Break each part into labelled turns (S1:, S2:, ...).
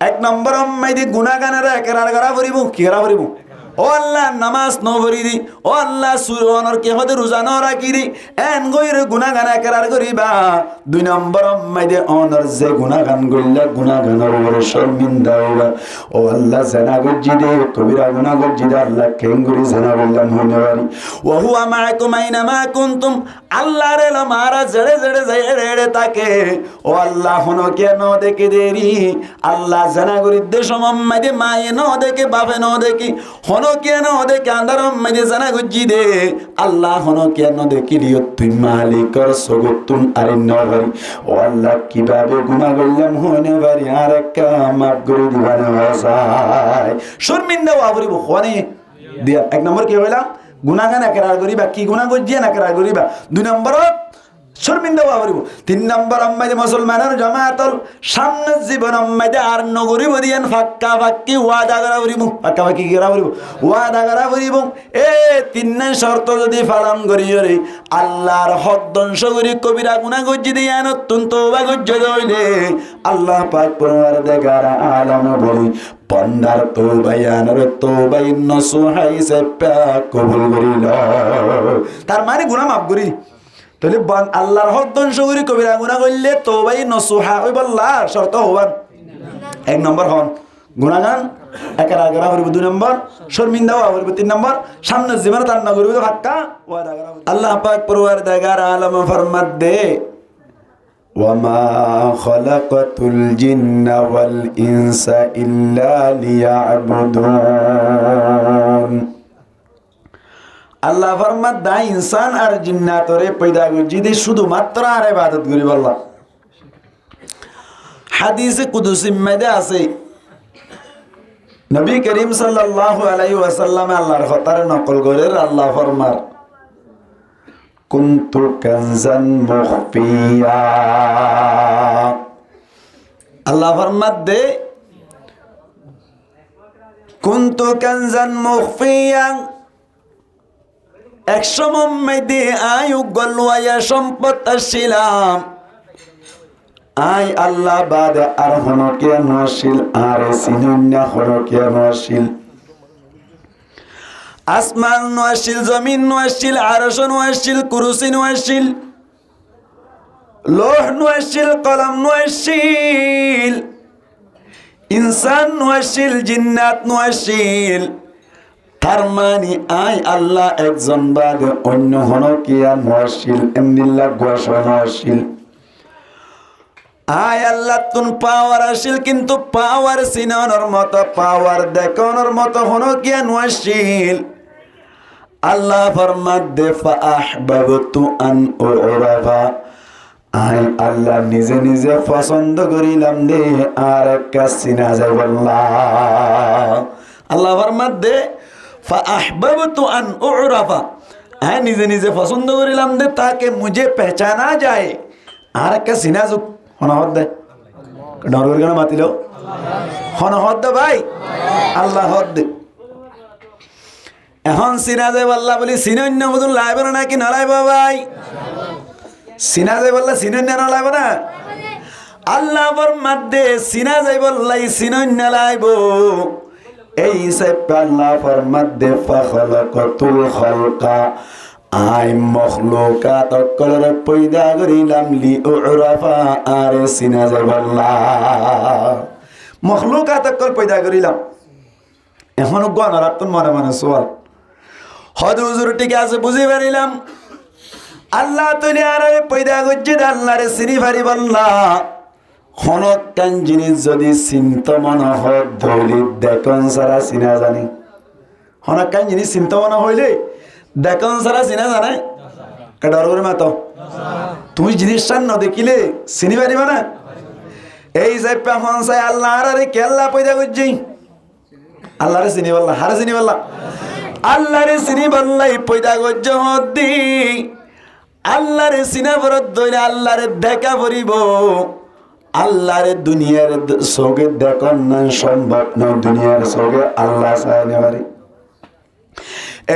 S1: এক নম্বর মাইদি গুনাহগানের একরার করা করিব কি করা করিব ও আল্লাহ নামাজ ন ভরি ও আল্লাহ সুরনর কে হতে রোজা ন রাখিরি এন গইর গুনাহগান একরার করিবা দুই নম্বর মাইদে অনর যে গুনাহগান গইলা গুনাহগানের উপরে শর্মিন্দা হইবা ও আল্লাহ জানা গজি দে কবিরা গুনাহ গজি দে আল্লাহ কেঙ্গুরি জানা বললাম হইনে পারি ওয়া হুয়া মাআকুম আইনামা কুনতুম আল্লাহ রে মারা জড়ে জড়ে জড়ে তাকে ও আল্লাহ হনো কেন দেখে দেরি আল্লাহ জানা গরি দেশ মাইদে মায়ে ন দেখে বাপে ন দেখি হনো কেন দেখে আন্দারম মাইদে জানা গজি দে আল্লাহ হনো কেন দেখি দিও তুই মালিকর সগতুন আরে নভারি ও আল্লাহ কিভাবে গুনাহ করলাম হইনে পারি আর একটা মাফ করে দিবানে ভাষায় শর্মিন্দা ওয়াবরিব হনে দিয়া এক নম্বর কি হইলা গুনাহগান একরার করিবা কি গুনাহ গজি না একরার করিবা দুই নম্বর শর্মিন্দা ওয়াবরিব তিন নম্বর আম্মাইদে মুসলমানের জামাতল সামনে জীবন আম্মাইদে আর নগরিব দিয়ান ফাক্কা ফাক্কি ওয়াদা করা করিব ফাক্কা ফাক্কি করা করিব ওয়াদা করা করিব এ তিন শর্ত যদি পালন করিও রে আল্লাহর হক ধ্বংস করি কবিরা গুনাহ গজি দিয়ান নতুন তওবা গজি হইলে আল্লাহ পাক পরওয়ারদিগার আলম বলি পন্ডার তওবায়ানের তওবাই নসুহাই সে পাক কবুল করিল তার মানে গুনাহ মাফ করি তাহলে আল্লাহর হক ধ্বংস করি কবিরা গুনাহ করলে তওবাই নসুহা হইব আল্লাহর শর্ত হবান এক নম্বর হন গুনাহগান একরা করা হইব দুই নম্বর শর্মিন্দা হইব তিন নম্বর সামনে জীবনে তার না করিব হাক্কা ওয়াদা করা আল্লাহ পাক পরওয়ারদিগার আলম ফরমাত দে ওয়ামা খালাকাতুল জিন্না ওয়াল ইনসা ইল্লা লিয়াবুদুন আল্লাহ ফরমাত দা ইনসান আর জিন্নাতরে পয়দা করছি দে শুধুমাত্র আর ইবাদত করিব আল্লাহ হাদিসে কুদসি মধ্যে আছে নবী করিম সাল্লাল্লাহু আলাইহি ওয়াসাল্লাম আল্লাহর কথারে নকল করে আল্লাহ ফরমার কুনতু কানজান মুখফিয়া আল্লাহ ফরমাত দে কুনতু কানজান মুখফিয়া এক সময় দে আয়ু গলুয়া সম্পদ আসিলাম আই আল্লাহ বাদ আর হনো কেন আসিল আর সিনুন্না হনো কেন আসিল আসমান নো আসিল জমিন নো আসিল আরশ নো আসিল কুরসি নো আসিল লোহ নো আসিল কলম নো আসিল ইনসান নো আসিল জিন্নাত নো আসিল তার মানে আই আল্লাহ একজন বাদে অন্য হনো কিয়া নশিল এমনিল্লাহ গোসন আসিল আয় আল্লাহ তুন পাওয়ার আসিল কিন্তু পাওয়ার সিনানোর মতো পাওয়ার দেখানোর মতো হনো কিয়া নশিল আল্লাহ ফরমাত দে ফাআহবাবতু আন উরাফা আই আল্লাহ নিজে নিজে পছন্দ করিলাম দে আর একটা সিনা যায় আল্লাহ ফরমাত দে ফাআহবাবতু আন উরাফা আই নিজে নিজে পছন্দ করিলাম দে তাকে মুঝে পহচানা যায় আর একটা সিনা যুগ হনহদ দে ডরগর গানা মাতিলো হনহদ দে ভাই আল্লাহ হদ দে এখন সিনা যায় আল্লাহ বলি সিনন্য মতন লাইব না নাকি না লাইব ভাই সিনা যায় বললা সিনন্য না লাইব না আল্লাহ ফরমাত দে সিনা যায় বললাই সিনন্য লাইব এই হিসাবে আল্লাহ ফরমাত দে ফাখালাকাতুল খালকা আই মখলুকাত অকলরে পয়দা করিলাম লি উরাফা আর সিনা যাবাল্লাহ মখলুকাত অকল পয়দা করিলাম এখন গণরাতন মনে মনে সওয়াল হদ হুজুর ঠিক আছে বুঝি পারিলাম আল্লাহ তুলি আর পয়দা করছে আল্লাহরে সিনি পারি বল্লা হনক কান জিনিস যদি চিন্ত মন হয় ধরলি দেখন সারা চিনা জানি হনক কান জিনিস চিন্ত মন হইলে দেখন সারা চিনা জানে ডর করে মাতো তুমি জিনিসটা ন দেখিলে চিনি পারিবা না এই যে পেহন চাই আল্লাহ আরে কেল্লা পয়দা করছি আল্লাহরে চিনি বললা হারে চিনি বললা আল্লাহরে চিনি বললাই পয়দা করছ হদ্দি আল্লাহরে চিনা বরত দইলে আল্লাহরে দেখা পড়িব আল্লাহরে দুনিয়ার সঙ্গে দেখন না সম্ভব না দুনিয়ার সঙ্গে আল্লাহ চাইনে পারি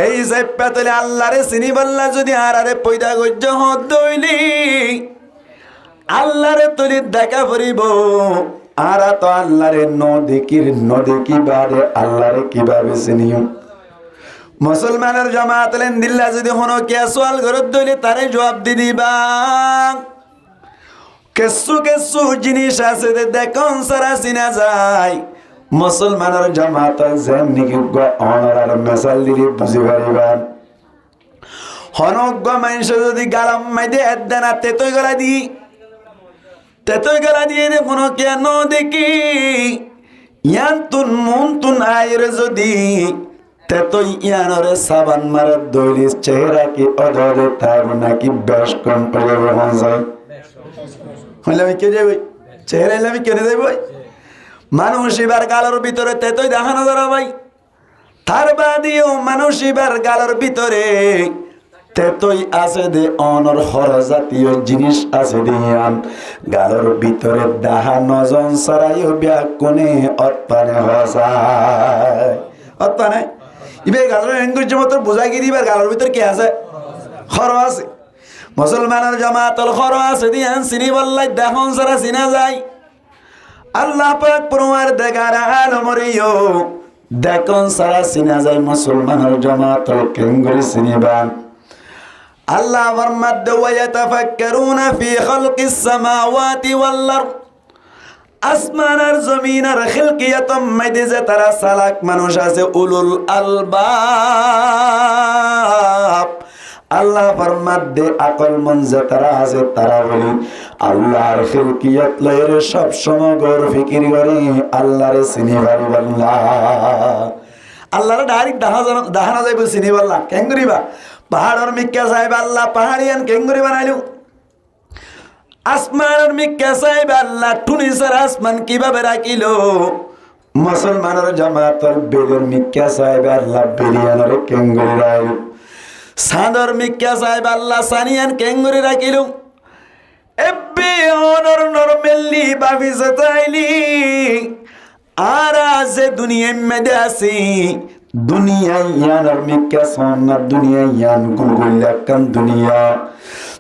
S1: এই যে পেতলে আল্লাহরে চিনি বললা যদি আরে পয়দা গজ্জ হত দইলি আল্লাহরে তলি দেখা পড়িব আরা তো আল্লাহরে নদী বাদে আল্লাহরে কিভাবে চিনিও মুসলমানের জামাত লেন দিল্লা যদি হনো কে সোয়াল ঘরত দইলে তারে জবাব দি দিবা কেসু জিনিস আছে দেখুন সারা চিনা যায় মুসলমানের জামাত যেমনি অনার মেসাল দিলে বুঝি পারিবা হনজ্ঞ মানুষ যদি গালাম মাইদে এদানা তেতই গলা দিয়ে দেখুন কেন দেখি ইয়ান তুন মন তুন আয়ের যদি তেতই ইয়ানরে সাবান মারার দৈরিস চেহারা কি অধরে তার নাকি বেশ কম করে বহন যায় হইলে আমি কে যাই চেহারা হইলে আমি কেনে যাই বই মানুষ এবার গালোর ভিতরে তেতই দেখানো যারা ভাই তার বাদিও মানুষ এবার গালোর ভিতরে তেতই আছে দে অনর হর জাতীয় জিনিস আছে দিয়ান গালোর ভিতরে দাহা নজন সারাইও ব্যাকুনে অৎপানে হসায় অৎপানে ইবে গালোর এঙ্গুজ মতো বুঝাই গিয়ে দিবার গালোর ভিতরে কি আছে হর আছে মুসলমানের জামাতল হর আছে দিয়ান চিনি বললাই দেখুন সারা চিনা যায় আল্লাহ পাক পরমার দেগার আলমরিও দেখুন সারা চিনা যায় মুসলমানের জামাতল কেঙ্গুরি চিনিবান আল্লাহ ফরমাতে ওয়ায়াতাফাক্কারুনা ফি খালকিস সামাওয়াতি ওয়াল আরদ আসমান আর জমিন আর খিলকিয়াতম মাইদে যে তারা সালাক মানুষ আছে উলুল আলবাব আল্লাহ ফরমাতে আকল মন যে তারা আছে তারা বলি আল্লাহর খিলকিয়াত লয়ের সব সময় গৌর ফিকির করে আল্লাহরে চিনি পারিবাল্লাহ আল্লাহর ডাইরেক্ট দাহানা যাইব চিনি পারলা কেন করিবা পাহাড়ের মিক্কা সাহেব আল্লাহ পাহাড়িয়ান কেঙ্গুরি বানাইলু আসমানের মিক্কা সাহেব আল্লাহ টুনিসের আসমান কিভাবে রাখিল মুসলমানের জামাতর বেলের মিক্কা সাহেব আল্লাহ বেলিয়ানের কেঙ্গুরি রাখিল সাদর মিক্কা সাহেব আল্লাহ সানিয়ান কেঙ্গুরি রাখিল এব্বে অনর নরমেলি বাবি জতাইলি আর আজে দুনিয়া মেদে আসি দুনিয়া ইয়ানার মিক্কা সোনার দুনিয়া ইয়ান গুগুল্লাকান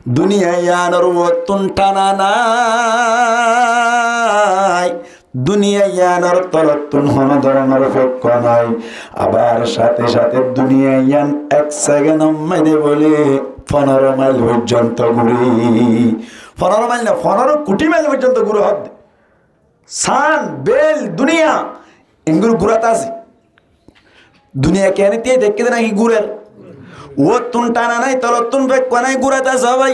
S1: দুনিয়া ইয়ানার ওতুন টানা নাই দুনিয়া ইয়ানার তলতুন হন ধরনের ফক্ক নাই আবার সাথে সাথে দুনিয়া ইয়ান এক সেকেন্ড মেদে বলে 15 মাইল পর্যন্ত ঘুরি 15 মাইল না 15 কোটি মাইল পর্যন্ত ঘুরে হবে সান বেল দুনিয়া এগুলো ঘুরাতে আছে দুনিয়া কেন দিয়ে দেখতে নাকি ঘুরের ও তুন টানা নাই তলতুন ফেক নাই ঘুরাতে সবাই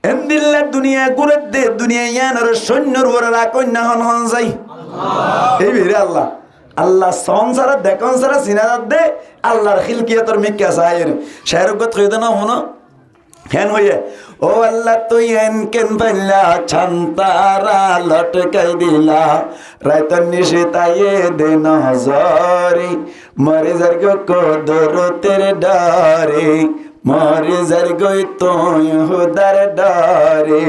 S1: এমদিল্লা দুনিয়া ঘুরে দে দুনিয়া ইয়ানোর সৈন্যর ওরা কন্যা হন হন যাই এই বেরে আল্লাহ আল্লাহ সংসার দেখন সারা সিনাদার দে আল্লাহর খিলকিয়াতর মিক্কা সাহের শাহরুগত হইতে না হনো হেন হইয়ে ও আল্লাহ তুই এন কেন পাইলা ছান্তারা লটকাই দিলা রাইতন নিশে তাইয়ে দে নজরে মরে যার গো কদর তেরে ডারে মরে যার গই তুই হুদার ডারে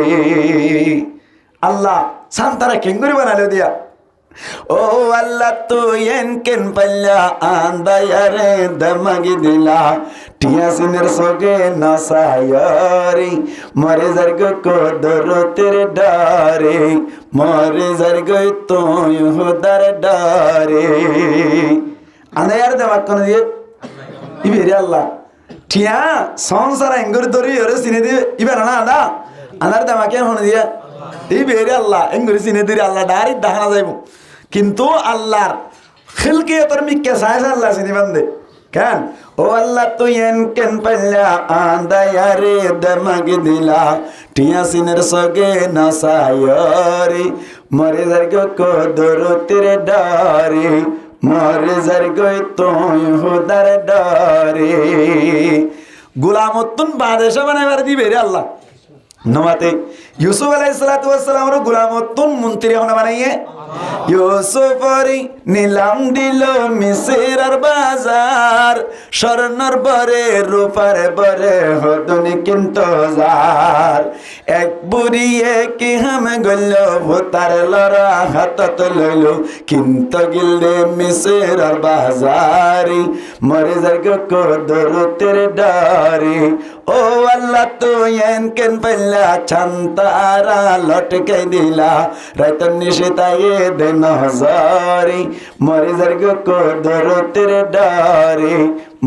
S1: আল্লাহ ছান্তারা কেঙ্গুরি বানালে দিয়া ও আল্লাহ তুই এন কেন পাইলা আন্দায়ারে দমাগি দিলা টিয়াসিনের সগে নাসায়ারি মরে যার গো কদর তেরে ডারে মরে যার গই তুই হুদার ডারে আন্দায়ারে দমাগ কোন দিয়ে ইবেরে আল্লাহ টিয়া সংসার এঙ্গুর ধরি ওরে চিনে দিয়ে ইবের না আদা আনার দমাকে হন দিয়া ইবেরে আল্লাহ এঙ্গুর চিনে দিয়ে আল্লাহ ডাইরেক্ট দেখানো যাইব কিন্তু আল্লাহর খিলকিয়াতর মিক্কা সাহেব আল্লাহ চিনি বান্দে কেন ও আল্লাহ তুই এন কেন পাইলা আন্দায়ারে দমাগে দিলা টিয়াসিনের সগে নাসায়ারি মরে যার গো কদর তেরে ডারে মরে যার গো তুই হুদার ডারে গোলামতুন বাদশা বানাইবার দিবে রে আল্লাহ নমাতে ইউসুফ আলাইহিস সালাতু ওয়াস সালামের গোলামতুন মন্ত্রী হনা বানাইয়ে ইউসুফরি নিলাম দিল মিসরের বাজার স্বর্ণর বরে রূপার বরে হদনি কিন্তু যার এক বুড়িয়ে কি হামে গল ভোতার লড়া হাতত লইল কিন্তু গিলে মিসরের বাজারি মরে যার গো কদর তেরে ডারি ও আল্লাহ তুই এন কেন পাইলা ছান্তা সারা লটকে দিলা রাইতন নিশিতায়ে দে নজরে মরে যার গো কদরতের ডারে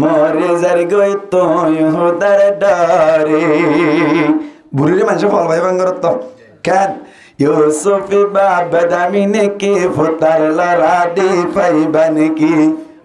S1: মরে যার গো তুই হুদার ডারে বুড়িরে মানুষ ফল ভাই বাঙ্গরত কেন ইউসুফি বাবা দামিনে কি ফুতার লড়া দি পাইবানে কি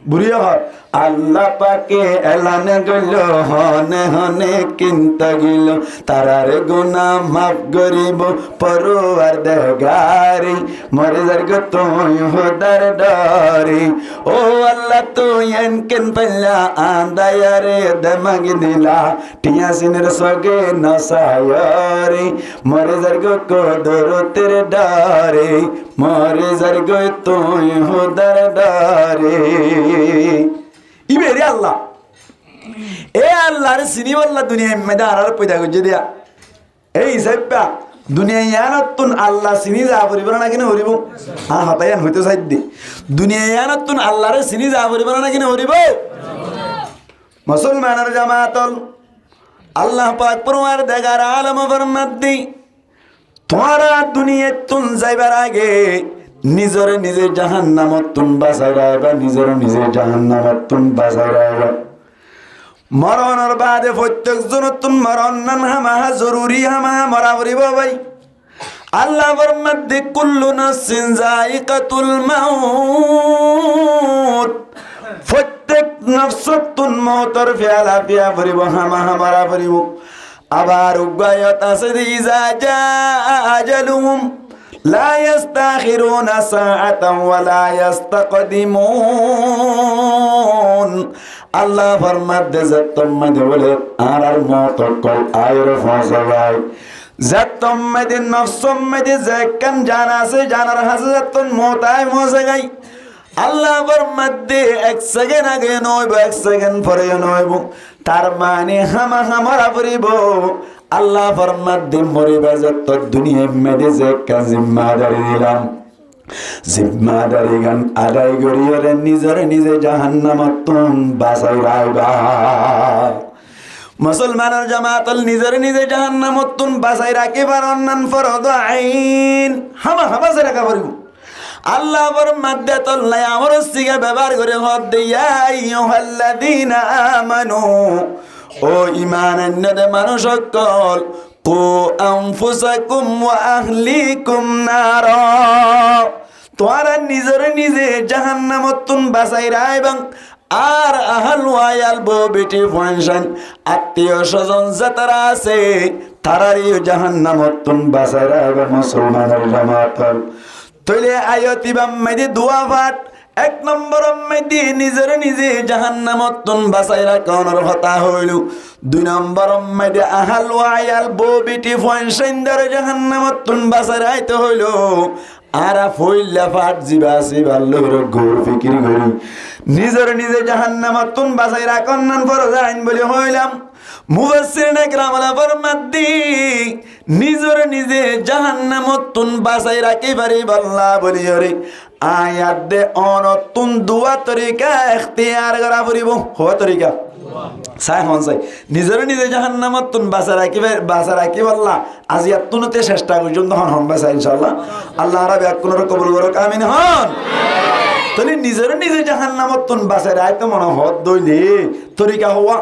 S1: বুড়িয়া হয় আল্লাহ পাকে এলানে গেল হনে হনে কিনতে গেল তারার গুনাহ মাফ করিব পরওয়ারদিগারি মরে যার গো তুই হুদার ডারি ও আল্লাহ তুই এনকেন পাল্লা আন্দায়ারে দমাগি দিলা টিয়াসিনের সগে নসায়ারি মরে যার গো কদরতের ডারে মরে যার গো তুই হুদার ডারে ইবেরে আল্লাহ এ আল্লাহর সিনি বল্লা দুনিয়া মেদা আর পয়দা গজে দিয়া এই সাইপা দুনিয়া ইয়ানাতুন আল্লাহ সিনি যা পরিবর না কিনে হরিব হ্যাঁ হতায়ান হইতো সাইদ্দি দুনিয়া ইয়ানাতুন আল্লাহর সিনি যা পরিবর না কিনে হরিব মুসলমানের জামাতল আল্লাহ পাক পরওয়ারদিগার আলম ফরমাদ্দি তোরা দুনিয়াতুন যাইবার আগে নিজরে নিজে জাহান্নামতুন বাঁচাই রাখবা নিজরে নিজে জাহান্নামতুন বাঁচাই রাখবা মরণের বাদে প্রত্যেক জনতুন মরণ নান হামাহা জরুরি হামাহা মরা পড়িব ভাই আল্লাহ ফরমাদ্দি কুল্লু নাফসিন যায়িকাতুল মাউত প্রত্যেক নফসতুন মওতর ফিয়ালা ফিয়া পড়িব হামাহা মরা পড়িব আবার উগায়ত আছে ইজা জা আজালুহুম لا يستأخرون ساعة ولا يستقدمون الله فرمد زتم مدولة على الموت كل آير فوزواي زتم مد النفس مد زكن جانا سے جانا رہا زتن موت آئے موزگائی الله فرمد ایک سگن آگے نوئیبو ایک سگن پرے نوئیبو ترمانی ہمارا پریبو আল্লাহ ফরমাদ্দি মরিবা যত দুনিয়া মেদে যে জিম্মাদারি দিলাম জিম্মাদারি গান আদায় করিয়ে নিজরে নিজে জাহান্নামতুন বাঁচাই রাখবা মুসলমানের জামাতল নিজরে নিজে জাহান্নামতুন বাঁচাই রাখিবার অন্যান ফরদ আইন হামা যে রাখা পারিব আল্লাহ ফরমাদ্দে তল্লাই আমার সিগা ব্যবহার করে হদ দিয়া আইয়ুহাল্লাযীনা আমানু ও ঈমান আননে মানুষ সকল কু আনফুসাকুম ওয়া আহলিকুম নারা তোরা নিজরে নিজে জাহান্নামতুন বাঁচাই রাখবা আর আহল ওয়ায়াল বউ বেটি ফাংশন আত্মীয় স্বজন যারা আছে তারাই জাহান্নামতুন বাঁচাই রাখবা মুসলমানের জামাতল তইলে আয়াতিবাম মেদি দোয়া পাঠ এক নম্বর মেদি নিজরে নিজে জাহান্নামতুন বাঁচাই রাখানোর কথা হইল দুই নম্বর মেদি আহল ওয়ায়াল বউ বেটি ফাংশন দ্বারা জাহান্নামতুন বাঁচাই রাখতে হইল আর ফইল্লা ফাট জিবা আছে ভালো ঘোর ফিকির করি নিজরে নিজে জাহান্নামতুন বাঁচাই রাখন নান ফরজ আইন বলে হইলাম মুফাসসিরিনে কেরাম ফরমাদ্দি নিজরে নিজে জাহান্নামতুন বাঁচাই রাখি পারি আল্লাহ বলি রে আয়াত দে অনতুন দুয়া তরিকা ইখতিয়ার করা পড়িব হওয়া তরিকা সাই হন সাই নিজরে নিজে জাহান্নামতুন বাঁচা রাখি আল্লাহ আজি আত্মনতে চেষ্টা করছুন তখন হন বাঁচা ইনশাআল্লাহ আল্লাহ রাব্বি আকুনর কবুল করুক আমিন হন তাহলে নিজরে নিজে জাহান্নামতুন বাঁচা রাখতে মনে হদ দইলে তরিকা হওয়া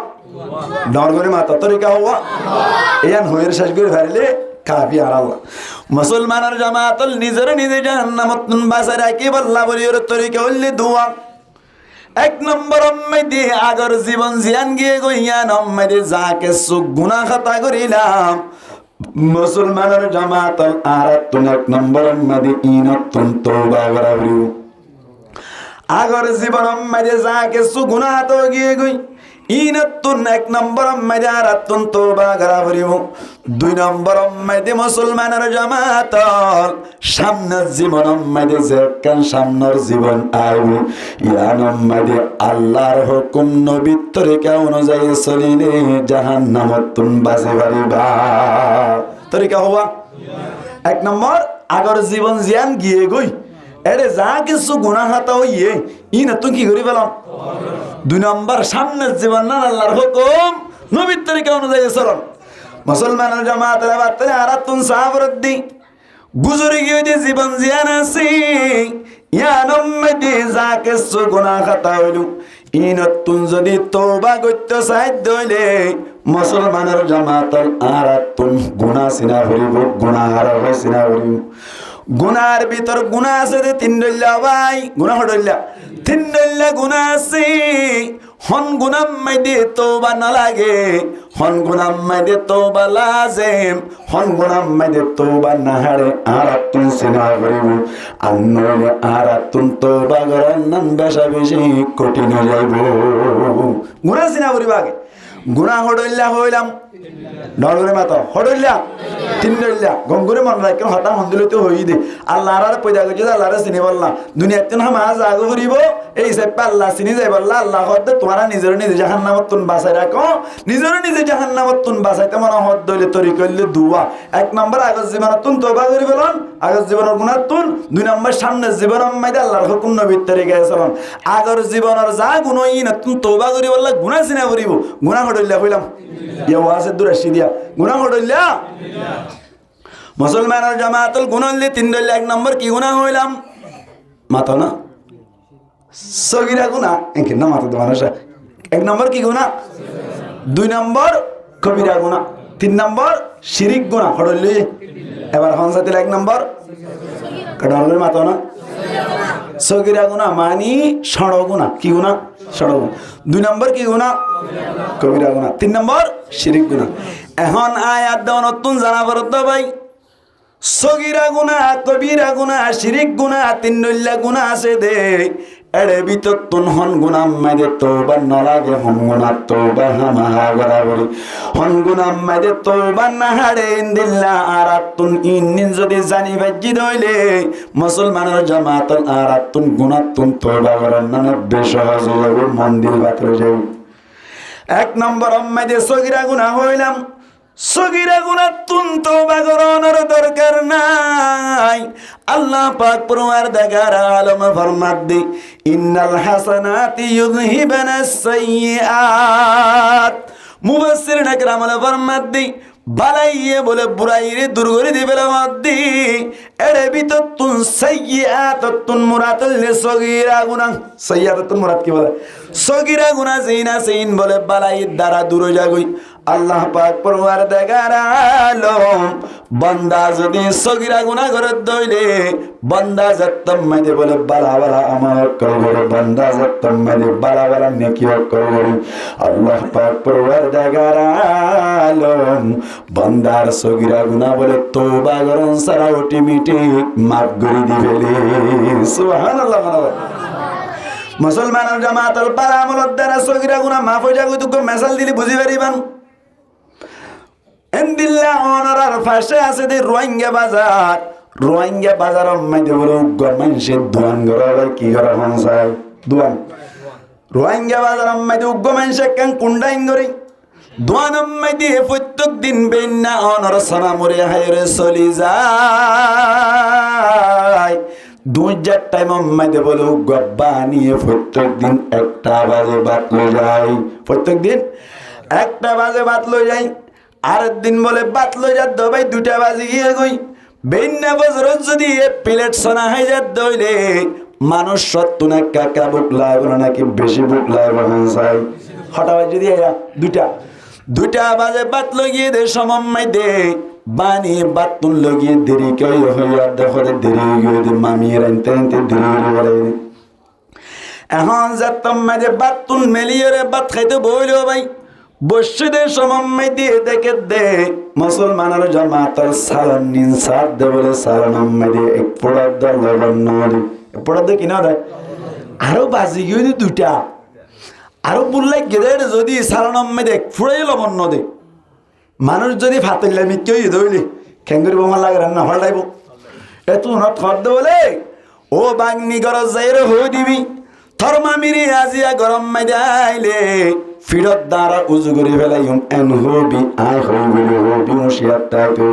S1: ডর করে মাতা তরিকা হওয়া এয়ান হয়ের শেষ করে ফেললে কাফি আর আল্লাহ মুসলমানের জামাতল নিজরে নিজে জাহান্নামতুন বাঁচা রাখি আল্লাহ বলি ওর তরিকা হইলে দোয়া এক নম্বর মেদি আগর জীবন জিয়ান গিয়ে গইয়ান মেদি যাকে সুখ গুনাহ খাতা করিলাম মুসলমানের জামাতল আর তুন এক নম্বর মেদি ইনতুন তওবা করাবরি আগর জীবন মেদি যাকে সুখ গুনাহ তো গিয়ে গই ইনতুন এক নম্বর মেদি আর তুন তওবা করাবরি দুই নম্বর মেদি মুসলমানের জামাতল সামনের জীবন মেদি যেকান সামনের জীবন আইবে ইয়ান মেদি আল্লাহর হুকুম নবীর তরিকা অনুযায়ী চলিলে জাহান্নামতুন বাঁচি পারিবা তরিকা হওয়া এক নম্বর আগর জীবন জিয়ান গিয়ে গই এরে যা কিছু গুনাহ হাতা হইয়ে ইনতুন কি করি পেলাম দুই নম্বর সামনের জীবন না আল্লাহর হুকুম নবীর তরিকা অনুযায়ী চলন মুসলমানের জামাতের বার্তায় আরাতুন সাবরদ্দি গুজরে গিয়ে যে জীবন জিয়ান আছে ইয়ানম মেদে যাকে গুনাহ খাতা হইল ইনতুন যদি তওবা করতে সাধ্য হইলে মুসলমানের জামাতের আরাতুন গুনাহ সিনা হইব গুনাহ আর সিনা হইব গুনার ভিতর গুনাহ আছে যে তিন দল্লা ভাই গুনাহ হইলা তিন দল্লা গুনাহ আছে হন গুনাম মাইদে তওবা না লাগে হন গুনাম মাইদে তওবা লাজিম হন গুনাম মাইদে তওবা না হারে আরাতুন সিনা করিব আন্নলে আরাতুন তওবা করার নাম বেশি কঠিন হয়ে যাইব গুনাহ সিনা করিব আগে গুনাহ হইলাম নররে মাতা হড়ল্লা তিনডল্লা গঙ্গুরে মন রাখে হতা হন্দুলিতে হই দে আল্লাহর আর পয়দা গজে আল্লাহর চিনি বললা দুনিয়াতে না মাজ আগ করিব এই সেপা আল্লাহ চিনি যাই বললা আল্লাহ হদ তোমারা নিজের নিজে জাহান্নামত তুন বাঁচাই রাখো নিজের নিজে জাহান্নামত তুন বাঁচাইতে মন হদ দইলে তরি কইলে দুয়া এক নম্বর আগজ জীবনত তুন তওবা করি বলন আগজ জীবনের গুনাহ তুন দুই নম্বর সামনে জীবনের মাইদা আল্লাহর হুকুম নবীর তরিকায় চলন আগর জীবনের যা গুণ ইন তুন তওবা করি বললা গুনাহ চিনা করিব গুনাহ হড়ল্লা কইলাম ইয়া ওয়াসে দুরাশি দিয়া গুনাহ হড়ল্লা মুসলমানের জামাতুল গুনাহলি তিন দল এক নম্বর কি গুনাহ হইলাম মাথা না সগীরা গুনাহ এক না মাথা তো মানুষ এক নম্বর কি গুনাহ দুই নম্বর কবিরা গুনাহ তিন নম্বর শিরিক গুনাহ হড়ল্লি এবার হনসাতিল এক নম্বর কডালের মাথা না সগীরা গুনাহ মানি সড় গুনাহ কি গুনাহ সড় গুনাহ দুই নম্বর কি গুনাহ কবিরা গুনাহ তিন নম্বর শিরিক গুনাহ এখন আয়াত দাও নতুন জানা পড়তো ভাই সগীরা গুনাহ কবিরা গুনাহ শিরিক গুনাহ তিন নল্লা গুনাহ আছে দে এড়ে ভিতর তুন হন গুনাহ মাইদে তওবা না লাগে হন গুনাহ তওবা হামা বরাবরি হন গুনাহ মাইদে তওবা না হাড়ে ইনদিল্লা আরাতুন ইন যদি জানি বাজি দইলে মুসলমানের জামাতুল আরাতুন গুনাহ তুন তওবা করার না বেশ সহজ হবে মন্দির বাতরে যাই এক নম্বর মাইদে সগীরা গুনাহ হইলাম সগীরা গুনাহ তুন তওবা করানোর দরকার নাই আল্লাহ পাক পরওয়ারদিগার আলম ফরমাত দি ইন্নাল হাসানাতি ইউযহিবানাস সাইয়্যাত মুফাসসিরিন একরাম ফরমাত দি বালাইয়ে বলে বুড়াইরে দূর করে দিবে মদ্দি এর ভিতর তুন সাইয়্যাত তুন মুরাতুল সগীরা গুনাহ সাইয়্যাত তুন মুরাত কি বলে সগীরা গুনাহ জিনা সিন বলে বালাইয়ের দ্বারা দূর যাগই আল্লাহ পাক পরওয়ারদিগার আলম বান্দা যদি সগীরা গুনাহ করে দইলে বান্দা যত্তম মাইদে বলে বালা বালা আমল করে বান্দা যত্তম মাইদে বালা বালা নেকি করে আল্লাহ পাক পরওয়ারদিগার আলম বান্দার সগীরা গুনাহ বলে তওবা করন সারা অটোমেটিক মাফ করে দিবেলে সুবহানাল্লাহ মুসলমানের জামাতের পারা আমলত দ্বারা সগীরা গুনাহ মাফ হয়ে যাবে তো মেসাল দিলি বুঝি পারিবান এন্দিল্লা অনারার ফাঁসে আছে দে রোহিঙ্গা বাজার মাইদে বলে মানুষের দোয়ান করা কি করা হনসায় দোয়ান রোহিঙ্গা বাজার মাইদে উগ্র মানুষের কেন কুন্ডাইন করি দোয়ান মাইদে প্রত্যেক দিন বেন্না অনর সোনা মরে হায়রে চলি যায় 2 টাইম মাইদে বলে উগ্র বানিয়ে প্রত্যেক দিন 1টা বাজে বাতলো যায় প্রত্যেক দিন 1টা বাজে বাতলো যায় আর দিন বলে বাতলো যাত ভাই 2টা বাজে গিয়ে গই বেন্না বছর যদি প্লেট সোনা হয়ে যাত দইলে মানুষ সত্তু না কাকা বুক লাগবে নাকি বেশি বুক লাগবে হানসাই হঠাৎ যদি দুইটা বাজে বাতলো গিয়ে দে সমম্মাই দে বানি বাতুন লগিয়ে দেরি কই হইয়া দেখো দেরি গিয়ে দে মামিয়ে রানতে দেরি বলে এখন যাতম মাঝে বাতুন মেলিয়ে বাত খাইতে বইলো ভাই বসিদের সমম্মাই দিয়ে দেখে দে মুসলমানের জামাতের সালান নিন সাত দে বলে সালান আম্মাই দিয়ে এক পোড়ার দল লবণ পোড়ার দে কিনা দেয় আরো বাজি গিয়ে দুটা আরো বললাই গেদে যদি সালান আম্মাই দেখ ফুড়াই লবণ দে মানুষ যদি ফাতিল্লা মিথ্যই ধরলি খেঙ্গুরি বোমা লাগে রান্না হল্টাইব এত নত খদ্দ বলে ও বাগনি গরজ যাইরে হয়ে দিবি থরমামিরি আজিয়া গরম মাইদে আইলে ফিরত দ্বারা উজু করে ফেলাইম এন হবি আই হবি হবি মুশিয়াত তাইবি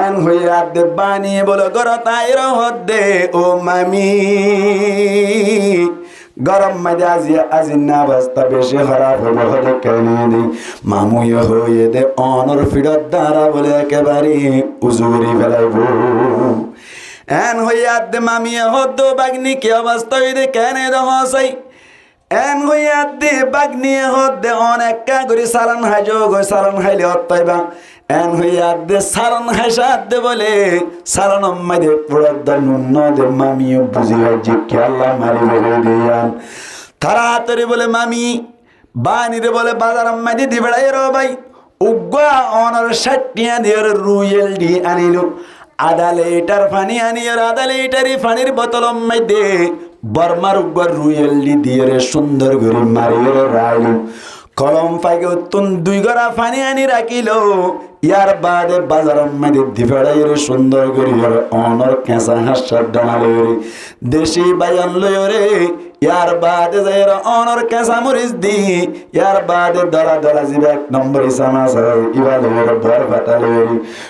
S1: এন হইয়া দে বানিয়ে বলো গর তাইর হদ্দে ও মামি গরম মাঝে আজি না অবস্থা বেশি খারাপ হবো হলে কেন দি মামুয়ে হয়ে দে অনর ফিরত দ্বারা বলে একেবারে উজুরি ফেলাইব এন হইয়া দে মামিয়ে হদ্দ বাগনি কি অবস্থা হইতে কেন দহসাই এন হইয়া দে বাগনি হদ্দে অনেক কাগরি সালান হাইজো গো সালান হাইলে অত্তাইবা এন হইয়া দে সালান হাইসা দে বলে সালান মাইদে পুরদ নুন দে মামিয়ে বুঝি হজ্জি কি আল্লাহ মারি বলে দিয়ান তাড়াতাড়ি বলে মামি বানিরে বলে বাজার মাইদে দি বেড়াই রো ভাই উগ্গা অনর ষাটিয়া দিয়ে রুয়েল ডি আনিল আধা লিটার পানি আনিয়ার আধা লিটারি পানির বোতল মাইদে বর্মার উগ্গর রুয়েল ডি দিয়ে সুন্দর করে মারিয়ে রাইল কলম পাইকে তুন 2 গড়া পানি আনি রাখিল ইয়ার বাদে বাজার মাইদে দিফাড়াই সুন্দর করে অনর কেঁচা হাসার ডানালে দেশি বায়ান লয় রে ইয়ার বাদে যাইর অনর কেঁচা মরিচ দি ইয়ার বাদে দলা দলা জিবে 1 নম্বর ইসামাস ইবালে বর পাতালে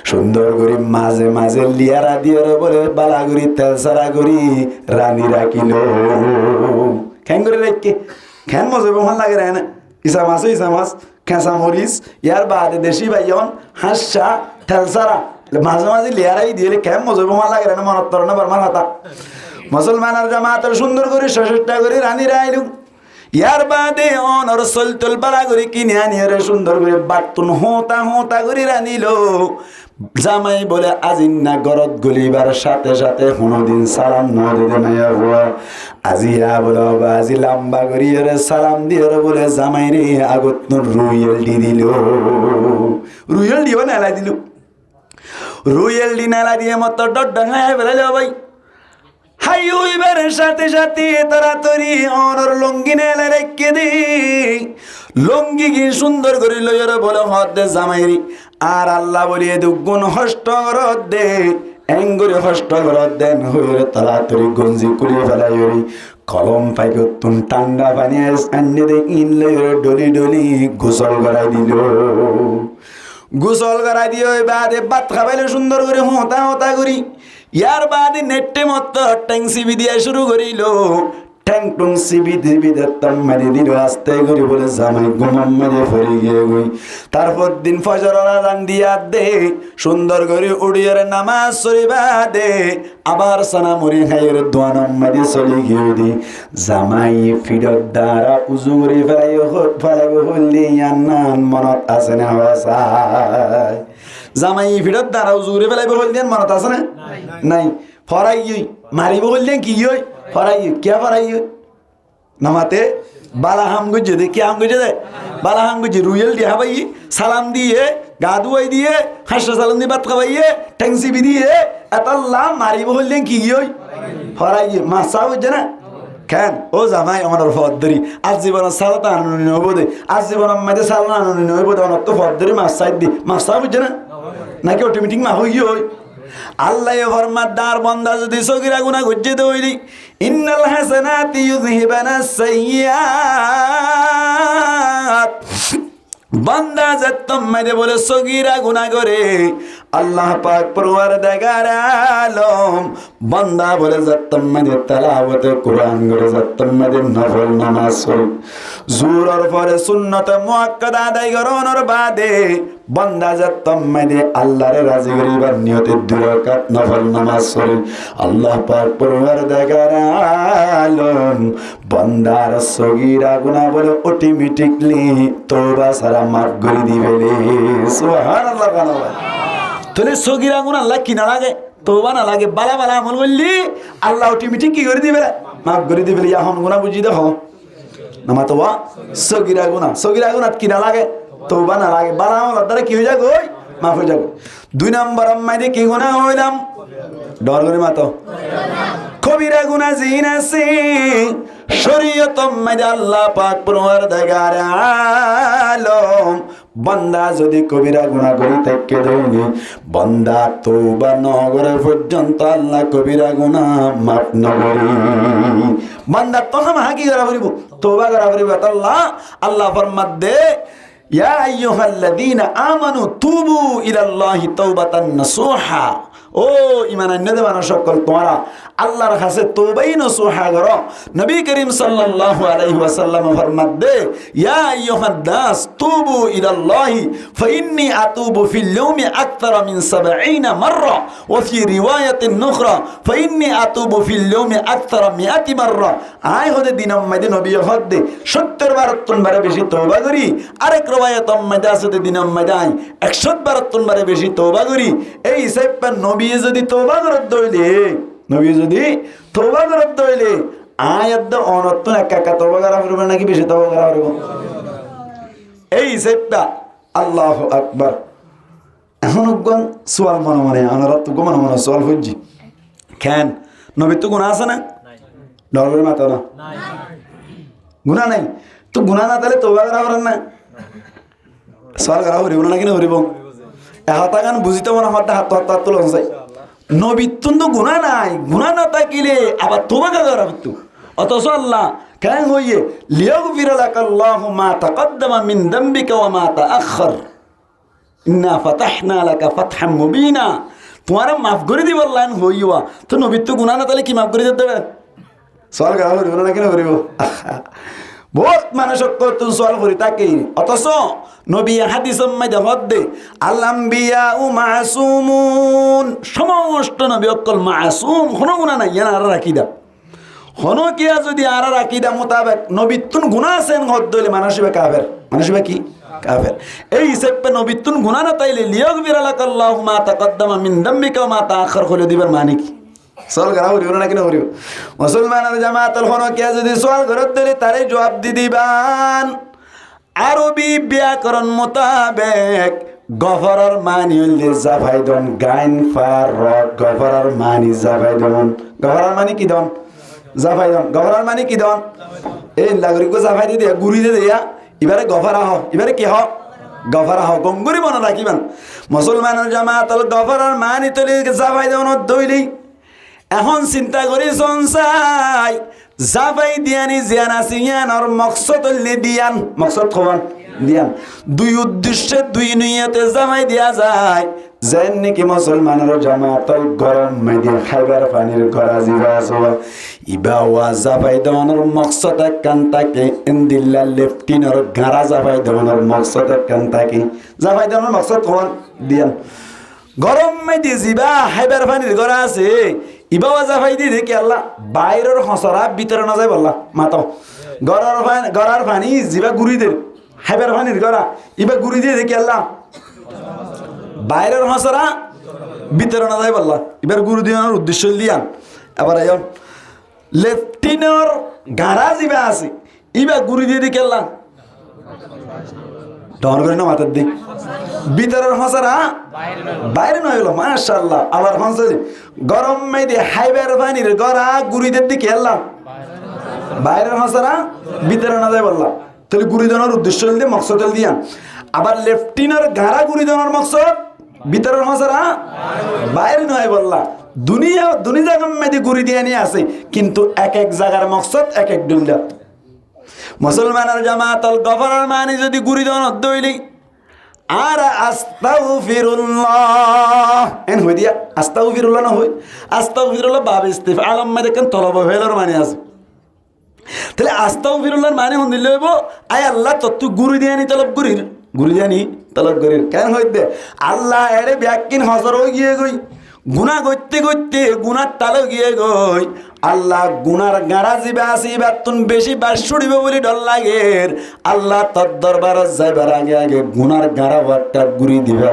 S1: সুন্দর করে মাঝে মাঝে লিয়ারা দিয়ে বলে বালাগুড়ি তেল সারা করি রানী রাখিল কেন করে রেখে কেন মজা ভাল লাগে রে না ইসামাস খেঁচা মরিচ ইয়ার বাদে দেশি বাইয়ন হাঁসা ঠেলসারা মাঝে মাঝে লিয়ারাই দিয়ে কেম মজা ভাল লাগে রে মনত তর না বর্মার হাতা মুসলমানের জামাতের সুন্দর করে সশস্টা করে রানী রাইলু ইয়ার বাদে অনর সলতল বালা করে কিনে আনিয়ে সুন্দর করে বাতুন হোতা করে রানিল জামাই বলে আজিন না গরত গলিবার সাথে সাথে কোনদিন সালাম ন দিতে মাইয়া হওয়া আজিয়া বলে আজি লম্বা করিয়ে সালাম দিয়ে বলে জামাই রে আগত রুয়েল ডি দিল রুয়েল ডিও নালা দিল রুয়েল ডি নালা দিয়ে মতো ডড্ডাঙায় বেড়ে যাও ভাই হাই উইবার সাথে সাথে তাড়াতাড়ি অনর লঙ্গি নেলে রেখে দি লঙ্গি কি সুন্দর করে লইয়ার বলে হদ জামাইরি আর আল্লাহ বলিয়ে দুগুণ হষ্ট ঘরত দে এঙ্গুরি হষ্ট ঘরত দেন হইরে তাড়াতাড়ি গঞ্জি কুড়িয়ে ফেলাই কলম পাইকে তুন ঠান্ডা পানি আনিয়ে they in lawyer Dolly Dolly গোসল করাই দিল গোসল করাই দিয়ে ওই বাদে ভাত খাবাইলে সুন্দর করে হোতা করি ইয়ার বাদে নেটে মত ট্যাং সিবি দিয়ে শুরু করিল ট্যাং টুং সিবি দিবি দেখতাম মারি দিল আস্তে করে বলে জামাই ঘুমাম মারে ফরি গিয়ে গই তারপর দিন ফজর আজান দিয়া দে সুন্দর করে উড়িয়ার নামাজ শরীফা দে আবার সানা মুড়ি খাইয়ের দোয়ান মারি চলি গিয়ে দি জামাই ফিরত দ্বারা উজু করে ফেলাই হলি ইয়ান্নান মনত আছে না হসায় জামাই ফিরত দ্বারা উজু করে ফেলাই হলি মনত আছে না নাই ফরাই মারিব হলি কি ফরাই কে ফরাই নামাতে বালা হাম গুজে দে কে হাম গুজে দে বালা হাম গুজে রুয়েল দিয়ে হাবাই সালাম দিয়ে গা ধুয়াই দিয়ে হাসা সালাম দিয়ে ভাত খাবাইয়ে ট্যাংসিবি দিয়ে এতাল্লা মারিব হইলেন কি ফরাই মাছা বুঝছে না কেন ও জামাই আমার ফদ্দরি আজ জীবন সালাত আনুনি হইব দে আজ জীবন আমাদের সালান আনুনি হইব দে অনেক তো ফদ্দরি মাছ সাইড দি মাছা বুঝছে না নাকি অটোমেটিক মা হই আল্লাহ ফরমাদার বান্দা যদি সগীরা গুনাহ গুজে দইলি ইন্নাল হাসানাতি ইউযহিবানাস সাইয়্যাত বান্দা যতম মেরে বলে সগীরা গুনাহ করে আল্লাহ পাক পরওয়ারদিগার আলম বান্দা বলে যতম মেরে তেলাওয়াত কোরআন করে যতম মেরে নফল নামাজ পড়ে জোহরের পরে সুন্নাত মুআক্কাদা আদায় করানোর বাদে বান্দা যতম মেরে আল্লাহর রাজি করিবার নিয়তে 2 রাকাত নফল নামাজ পড়ে আল্লাহ পাক পরওয়ারদিগার আলম বান্দার সগীরা গুনাহ বলে অটোমেটিকলি তওবা সারা মাফ করে দিবে সুবহানাল্লাহ তাহলে সগীরা গুনাহ আল্লাহ কি না লাগে তওবা না লাগে বালা বালা আমল করলি আল্লাহ অটোমেটিক কি করে দিবে মাফ করে দিবে এখন গুনাহ বুঝি দেখো নামা তওবা সগীরা গুনাহ কি না লাগে তওবা না লাগে বালা আমল দ্বারা কি হয়ে যাবে মাফ হয়ে যাবে 2 নম্বর আম্মাইদে কি গুনাহ হইলাম ডর করে মাতো কবিরা গুনাহ জিনা সে শরীয়ত মাইদে আল্লাহ পাক পরওয়ারদিগার আলম বান্দা যদি কবিরা গুনাহ করি থাকে দেয়নি বান্দা তওবা না করে পর্যন্ত আল্লাহ কবিরা গুনাহ মাফ না করে বান্দা তখন হাকি করা বলিব তওবা করা বলিব আল্লাহ ফরমাত দে ইয়া আইয়ুহাল্লাযীনা আমানু তুবু ইলাল্লাহি তাওবাতান নাসুহা ও ইমান আন্যদে মানুষ সকল তোমরা আল্লাহর কাছে তওবাই নসুহা করো। নবী করিম সাল্লাল্লাহু আলাইহি ওয়াসাল্লাম ফরমাতে ইয়া আইয়ুহান নাস তুবু ইলাল্লাহি ফাইন্নী আতুবু ফিল ইয়াউমি আকতারা মিন 70 মাররা ওয়া ফি রিওয়ায়াতিন নুখরা ফাইন্নী আতুবু ফিল ইয়াউমি আকতারা 100 মাররা। আয় হদে দিনম মধ্যে নবী হদে 70 বার বারে বেশি তওবা করি। আরেক রওয়ায়াত মধ্যে আছে দিনম মধ্যে 100 বার বারে বেশি তওবা করি। এই হিসাবে নবী যদি তওবা করত দইলে নবী যদি তওবা করত দইলে আয়াত অনত্ত একা তওবা করা করবে নাকি বেশি তওবা করা করবে? এই হিসাবটা আল্লাহু আকবার। এখন কোন সওয়াল মনে মনে আমরা তো মনে মনে সওয়াল হচ্ছি কেন নবী তো গুনাহ আছে না? ডরের মাথা না গুনাহ নাই তো গুনাহ না তাহলে তওবা করা করেন না সওয়াল করা হরিব না কি না হরিব? এহতা গান বুঝিতে মনে হতে হাত হাত তুলে চাই নবী তো গুনাহ নাই, গুনাহ না থাকিলে আবার তওবা করা হতো। অথচ আল্লাহ কেন হইয়ে লিয়াগফির লাকাল্লাহু মা তাকদ্দামা মিন যামবিকা ওয়া মা তাআখার ইন্না ফাতাহনা লাকা ফাতহাম মুবিনা। তোমার মাফ করে দিব আল্লাহ হইয়া তো নবী তো গুনাহ না তাহলে কি মাফ করে দেবে? সওয়াল করা হরিব না কেন হরিব? বহুত মানুষ তুই সওয়াল করি তাকে। অথচ নবী হাদিসের মধ্যে হদ্দে আল আম্বিয়া উ মাসুমুন, সমস্ত নবী অকল মাসুম, কোনো গুনাহ নাই। আর রাখিদা হন কিয়া যদি আর রাখিদা মোতাবেক নবীতুন গুনাহ আছেন হদ্দলে মানুষবে কাফের, মানুষবে কি কাফের। এই হিসাবে নবীতুন গুনাহ না তাইলে লিয়াগফির লাকাল্লাহু মা তাকদ্দামা মিন যামবিকা ওয়া মা তাআখার হলে দিবার মানে কি? সওয়াল করা হরিব না কেন হরিব? মুসলমানের জামাতুল হনকিয়া যদি সওয়াল করত দিলে তারে জবাব দি দিবান আরবি ব্যাকরণ মোতাবেক গফরার মানি হইলে জাফাইদন গাইন ফার রড গফরার মানি জাফাইদন। গফরার মানি কি দন? জাফাইদন। গফরার মানি কি দন? এই লাগরি কো জাফাই দি দিয়া গুরি দে দিয়া এবারে গফরা হ, এবারে কি হ? গফরা হ। গঙ্গুরি মনে রাখিবেন মুসলমানের জামাতুল গফরার মানি তলে জাফাইদন দইলি। এখন চিন্তা করি সঞ্চাই জাফাই দিয়ানি জিয়ান আসিয়ান আর মকসদ হইলে দিয়ান, মকসদ খবর দিয়ান দুই উদ্দেশ্যে দুই নিয়তে জামাই দিয়া যায়। যেন নাকি মুসলমানের জামাতল গরম মেদি খাইবার পানির গড়া জিবা আসবা ইবা ওয়া জাফাই দেওয়ানোর মকসদ কান তাকে ইন্দিল্লা লেফটিনের গাড়া জাফাই দেওয়ানোর মকসদ কান তাকে। জাফাই দেওয়ানোর মকসদ খবর দিয়ান গরম মেদি জিবা খাইবার পানির গড়া আছে ইবাওয়া জাফাই দিয়ে দেখি আল্লাহ বাইরের হসরা ভিতরে না যায় বললা মাতো গড়ার পানি জিবা গুড়ি দে হাইবার পানির গড়া ইবা গুড়ি দিয়ে দেখি আল্লাহ বাইরের হসরা ভিতরে না যায় বললা এবার গুরু দিয়ানোর উদ্দেশ্য দিয়ান। আবার লেফটিনের গাড়া জিবা আছে ইবা গুড়ি দিয়ে দেখি আল্লাহ ডর করে না মাথার দিক ভিতরের হসরা বাইরে নয় হলো মাশাআল্লাহ। আবার হসরে গরম মেয়েদের হাইবার পানির গড়া গুড়িদের দিকে আল্লাহ বাইরের হসরা ভিতরে না যায় বললাম তাহলে গুড়ি দেওয়ার উদ্দেশ্য দিয়ে মকসদ দিয়া। আবার লেফটিনের গাড়া গুড়ি দেওয়ার মকসদ ভিতরের হসরা বাইরে নয় বললা। দুনিয়া জায়গা মেয়েদের গুড়ি দিয়ে নিয়ে আসে কিন্তু এক এক জায়গার মকসদ এক এক দুনিয়া। মুসলমানের জামাতুল গফরার মানে যদি গুড়ি দেওয়ার দইলি আর আস্তাগফিরুল্লাহ এন হই দিয়া আস্তাগফিরুল্লাহ না হই আস্তাগফিরুল্লাহ বাব ইস্তিফা আলম মে দেখেন তলব হইলার মানে আছে। তাহলে আস্তাগফিরুল্লাহর মানে হন দিলে হইব আয় আল্লাহ তুই গুরু দিয়ানি তলব করির, গুরু দিয়ানি তলব করির কেন হইতে আল্লাহ এড়ে ব্যাকিন হজর হয়ে গিয়ে গই গুনাহ করতে করতে গুনার তালে গিয়ে গই আল্লাহ গুনার গাড়া জিবা আসি বাতুন বেশি বাস ছুড়িব বলে ডর লাগে। আল্লাহ তোর দরবার যাইবার আগে আগে গুনার গাড়া একটা গুড়ি দিবে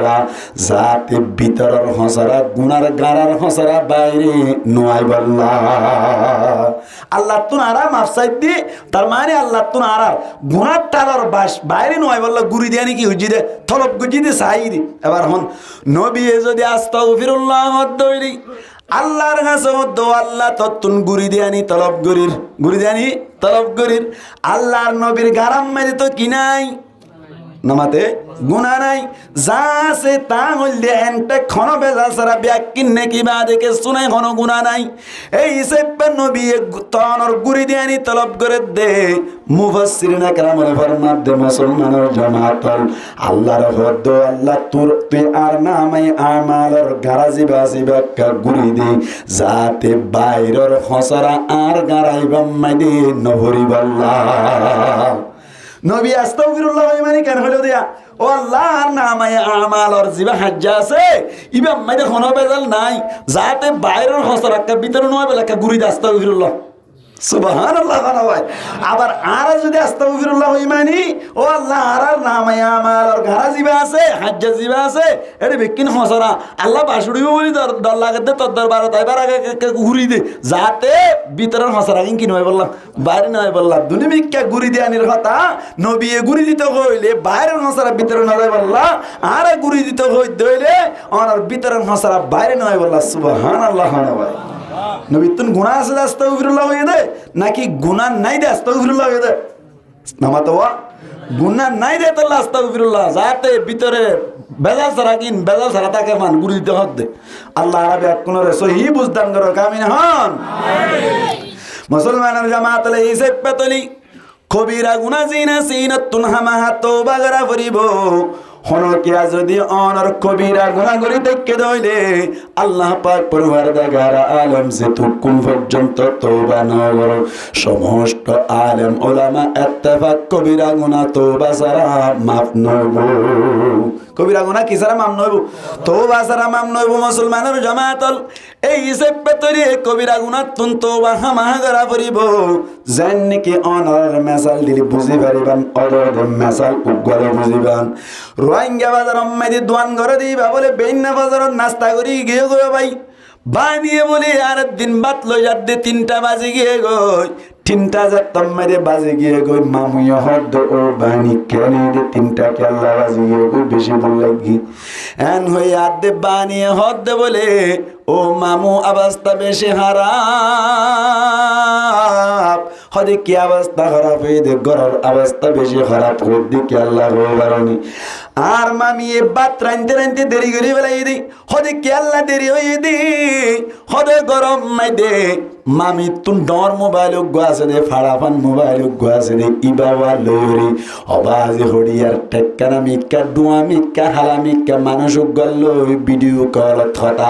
S1: যাতে ভিতরের হসরা গুনার গাড়ার হসরা বাইরে নোয়াই বললা। আল্লাহ তুন আরা মাফসাই দি তার মানে আল্লাহ তুন আরার গুনার তালার বাস বাইরে নোয়াই বললা গুড়ি দিয়া নাকি হুজি দে থলপ গুজি দে চাই দি। এবার হন নবী যদি আস্তাগফিরুল্লাহ দইলি আল্লাহর কাছে দো আল্লাহ ততুন গুড়ি দিয়ানি তলব গরির গুড়ি দিয়ানি তলব গরির আল্লাহর নবীর গারাম মেরে তো কি নাই নামাতে গুনাহ নাই যা আছে তা হইলে এনতে খন বেজা সারা ব্যাকিন নাকি বাদে কে শুনাই খন গুনাহ নাই এই হিসেবে নবী তনর গুরি দিয়ানি তলব করে দে মুফাসসিরিন کرامে ফরমাতে মুসলমানের জামাত আল্লাহর হদ আল্লাহ তুই আর নামে আমালর গারাজি বাজি বাক্কা গুরি দি যাতে বাইরের হসরা আর গারাইবাম মাইদি নভরি আল্লাহ নবী আস্তাগফিরুল্লাহ মানে কেন হলো দিয়া ও আল্লাহর নামে আমালর জিবা হজ্জা আছে ইবা মাইদে কোনো বেজাল নাই যাতে বাইরের হসরা কা ভিতর নয় বেলাকা গুরি দি আস্তাগফিরুল্লাহ সুবহানাল্লাহ ভাই আবার আর যদি আস্তাগফিরুল্লাহ ইমানি ও আল্লাহ আর নামে আমালর ঘরা জিবা আছে হজ্জা জিবা আছে এডি বিকিন হসরা আল্লাহ বাসুড়িও বলি দর লাগাতে তোর দরবার তাইবার আগে ঘুরি দে যাতে ভিতরের হসরা কিন হয় বললাম বাইরে নয় বললাম দুনিমিকা ঘুরি দি আনির কথা নবী ঘুরি দিতে কইলে বাইরের হসরা ভিতরে নয় বললাম আর ঘুরি দিতে কইলে ওনার ভিতরের হসরা বাইরে নয় বললাম সুবহানাল্লাহ ভাই নবী তুন গুনাহ আছে আস্তাগফিরুল্লাহ হয়ে দে নাকি গুনাহ নাই দে আস্তাগফিরুল্লাহ হয়ে দে নামাতো গুনাহ নাই দে তো আস্তাগফিরুল্লাহ যাতে ভিতরে বেজাল সারা তাকে মান গুরু দিতে হদ্দে আল্লাহ আরবে কোন রে সহি বুঝদান করো কামিন হন মুসলমানের জামাত লে ইসে পেতলি কবিরা গুনাহ জিনা সিনাতুন হামাহা তওবা করা করিব হনকিয়া যদি অনর কবিরা গুনাহ করি দেখে দইলে আল্লাহ পাক পরওয়ারদিগার আলম যে তুকুম পর্যন্ত তওবা না করো সমস্ত আলেম উলামা ইত্তেফাক কবিরা গুনাহ তওবা ছাড়া মাফ নব কবিরা গুনাহ কি ছাড়া মাফ নব তওবা ছাড়া মাফ নব মুসলমানের জামাতল এই হিসাব তৈরি কবিরা গুনাহ তুন তওবা হামাহা করা করিব জান্নি কি অনর মেসাল দিলি বুঝি পারিবান অদর মেসাল উগরে বুঝিবান রোহিঙ্গা বাজার আম্মাইদি দোয়ান ঘরে দিবা বলে বেইন্না বাজারত নাস্তা করি গিয়ে গো ভাই বানিয়ে বলে আর দিন বাত লই যাতে 3টা বাজে গিয়ে গই 3টা যাত্তাম মারে বাজে গিয়ে গই মামুয়া হদ ও বানি কেনে দে 3টা কেলা বাজে গিয়ে গই বেশি বল লাগি এন হই আদে বানিয়ে হদ বলে ও মামু অবস্থা বেশি খারাপ হদে কি অবস্থা খারাপ হয়ে দে গরর অবস্থা বেশি খারাপ হয়ে দি কি আল্লাহ বারনি আর মামি এ বাত রাইতে দেরি করে বেলাই দি হদে কি আল্লাহ দেরি হয়ে দি হদে গরম মাই দে মামি তুন ডর মোবাইল আছে দে ফাড়াফান মোবাইল আছে দে ইবাবা লরি অবাজে হড়িয়ার টেক্কানা মিক্কা ডুয়া মিক্কা হালা মিক্কা মানুষ গল্ল ভিডিও কল থতা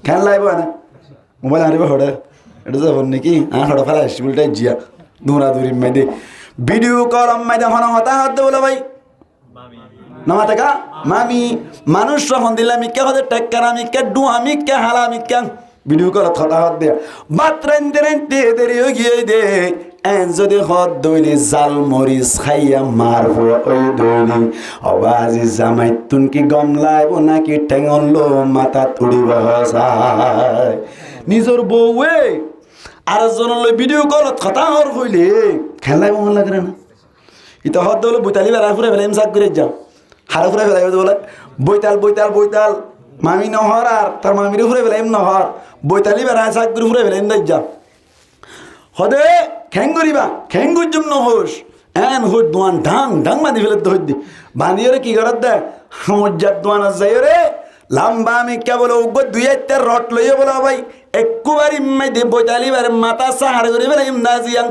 S1: কেন লাইব না মোবাইল আনিব হড়ে এটা যাব নাকি হড়া ফেলা স্কুলটাই জিয়া দৌড়া দৌড়ি মাইদে ভিডিও কল মাইদে হন হতা হতে বলে ভাই নামাতে কা মামি মানুষ রহন দিলা মিক্কা হতে টেক্কানা মিক্কা ডুয়া মিক্কা হালা মিক্কা ভিডিও কল থতা হত দে বাতরেন্তে দেরি হয়ে গিয়ে দে এন যদি হদ দইলি জাল মরিচ খাইয়া মারব ওই দইলি অবাজি জামাই তুন কি গম লাইব নাকি ঠেঙন লো মাথা তুড়িব হসায় নিজর বউয়ে আর জনলৈ ভিডিও কল থতা হর কইলে খেলাই মন লাগে না ইতা হদ দইলে বইতালি বেড়া ফুরে ফেলে এমসাক করে যাও হারা ফুরে ফেলাই বলে বইতাল মামি নহর আর তার মামির ফুরে ফেলে এম নহর বইতালি বেড়া শাক করে ফুরে ফেলে এম দাই যা হদে খেঙ্গুরিবা খেঙ্গুর জন্য হোস এন হোস দোয়ান ঢাং বাঁধি ফেলে ধর দি বাঁধিয়ে রে কি করার দে মজ্জার দোয়ান যাই রে লাম্বা আমি কে বলে উগ্র 2-4 রট লইয়ে বলো ভাই একবার ইম্মাই দে বইতালি বেড়ে মাথা সাহার করে ফেলে ইম দাজিয়াং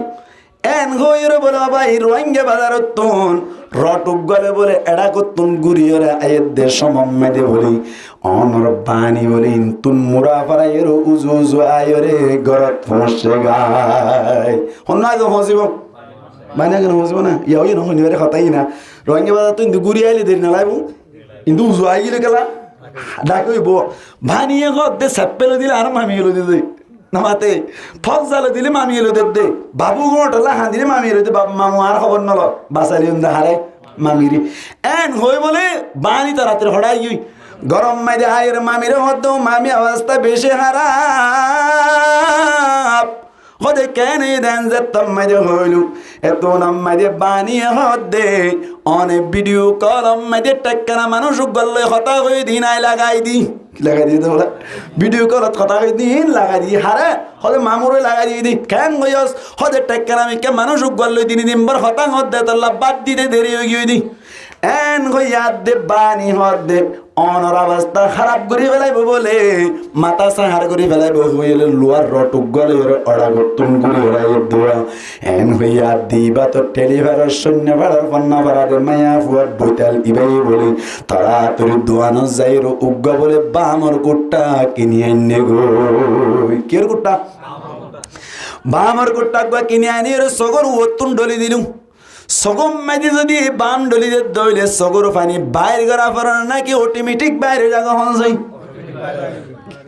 S1: এন হইরে বলো ভাই রোহিঙ্গা বাজারত তুন রট উগলে বলে এড়া করতুন গুড়িয়ে আয়ের দেশ সমম্মে দে বলি অনর বানি বলি তুন মুড়া পাড়াই এর উজু আয়রে গরত ফসে গায় হন না তো হসিব মানে কেন হসিব না ইয়াও ইয়ে নহনি বেরে কথাই না রোহিঙ্গা বাজার তুই গুড়ি আইলে দেরি না লাইব কিন্তু উজু আই গেলে গেলা ডাকইব ভানিয়ে ঘর দে সাপ্পেলো দিলে আর মামি এলো দিদি নামাতে ফল জালে দিলে মামি এলো দে বাবু গোটলা হাঁদিলে মামি এলো দে বাবু মামু আর খবর নল বাসালি হারে মামিরি এন হই বলে বানি তারাতে হড়াই গরম মাইদে আয়ের মামিরে হদ মামি অবস্থা বেশি হারাপ হদে কেন দেন যে তোমাদের হইলু এত নাম্মাদের বানিয়ে হদে অনেক ভিডিও কল আমাদের টাক্কানা মানুষ গল্লে হতা হয়ে দিন আই লাগাই দি লাগাই দিয়ে বলে ভিডিও কলত কথা হয়ে দিন লাগাই দি হারে হদে মামুরে লাগাই দিয়ে দি কেন গইস হদে টাক্কানা আমি কে মানুষ গল্লে দিন দিনবার হতা হদে তাল্লা বাদ দিতে দেরি হয়ে গিয়ে দি এন গইয়াদ দে বানি হদে অনর অবস্থা খারাপ করে ফেলাইব বলে মাথা সাহার করে ফেলাইব হইলে লোয়ার রটুক গলে অড়া গতুন করে ওরাই দোয়া এন হইয়া দিবা তো টেলিভারের সৈন্য ভাড়ার পন্না ভাড়াদের মায়া ফুয়ার বৈতাল ইবাই বলে তাড়াতাড়ি দোয়ানো যাইর উগ্গ বলে বামর কুট্টা কিনি আইনে গো কের কুট্টা বামর কুট্টা কিনি আনি সগর ওতুন ডলি দিলুম সগম মাঝে যদি বাম ডলিতে দইলে সগর পানি বাইর করা পর নাকি অটোমেটিক বাইরে জায়গা হন যাই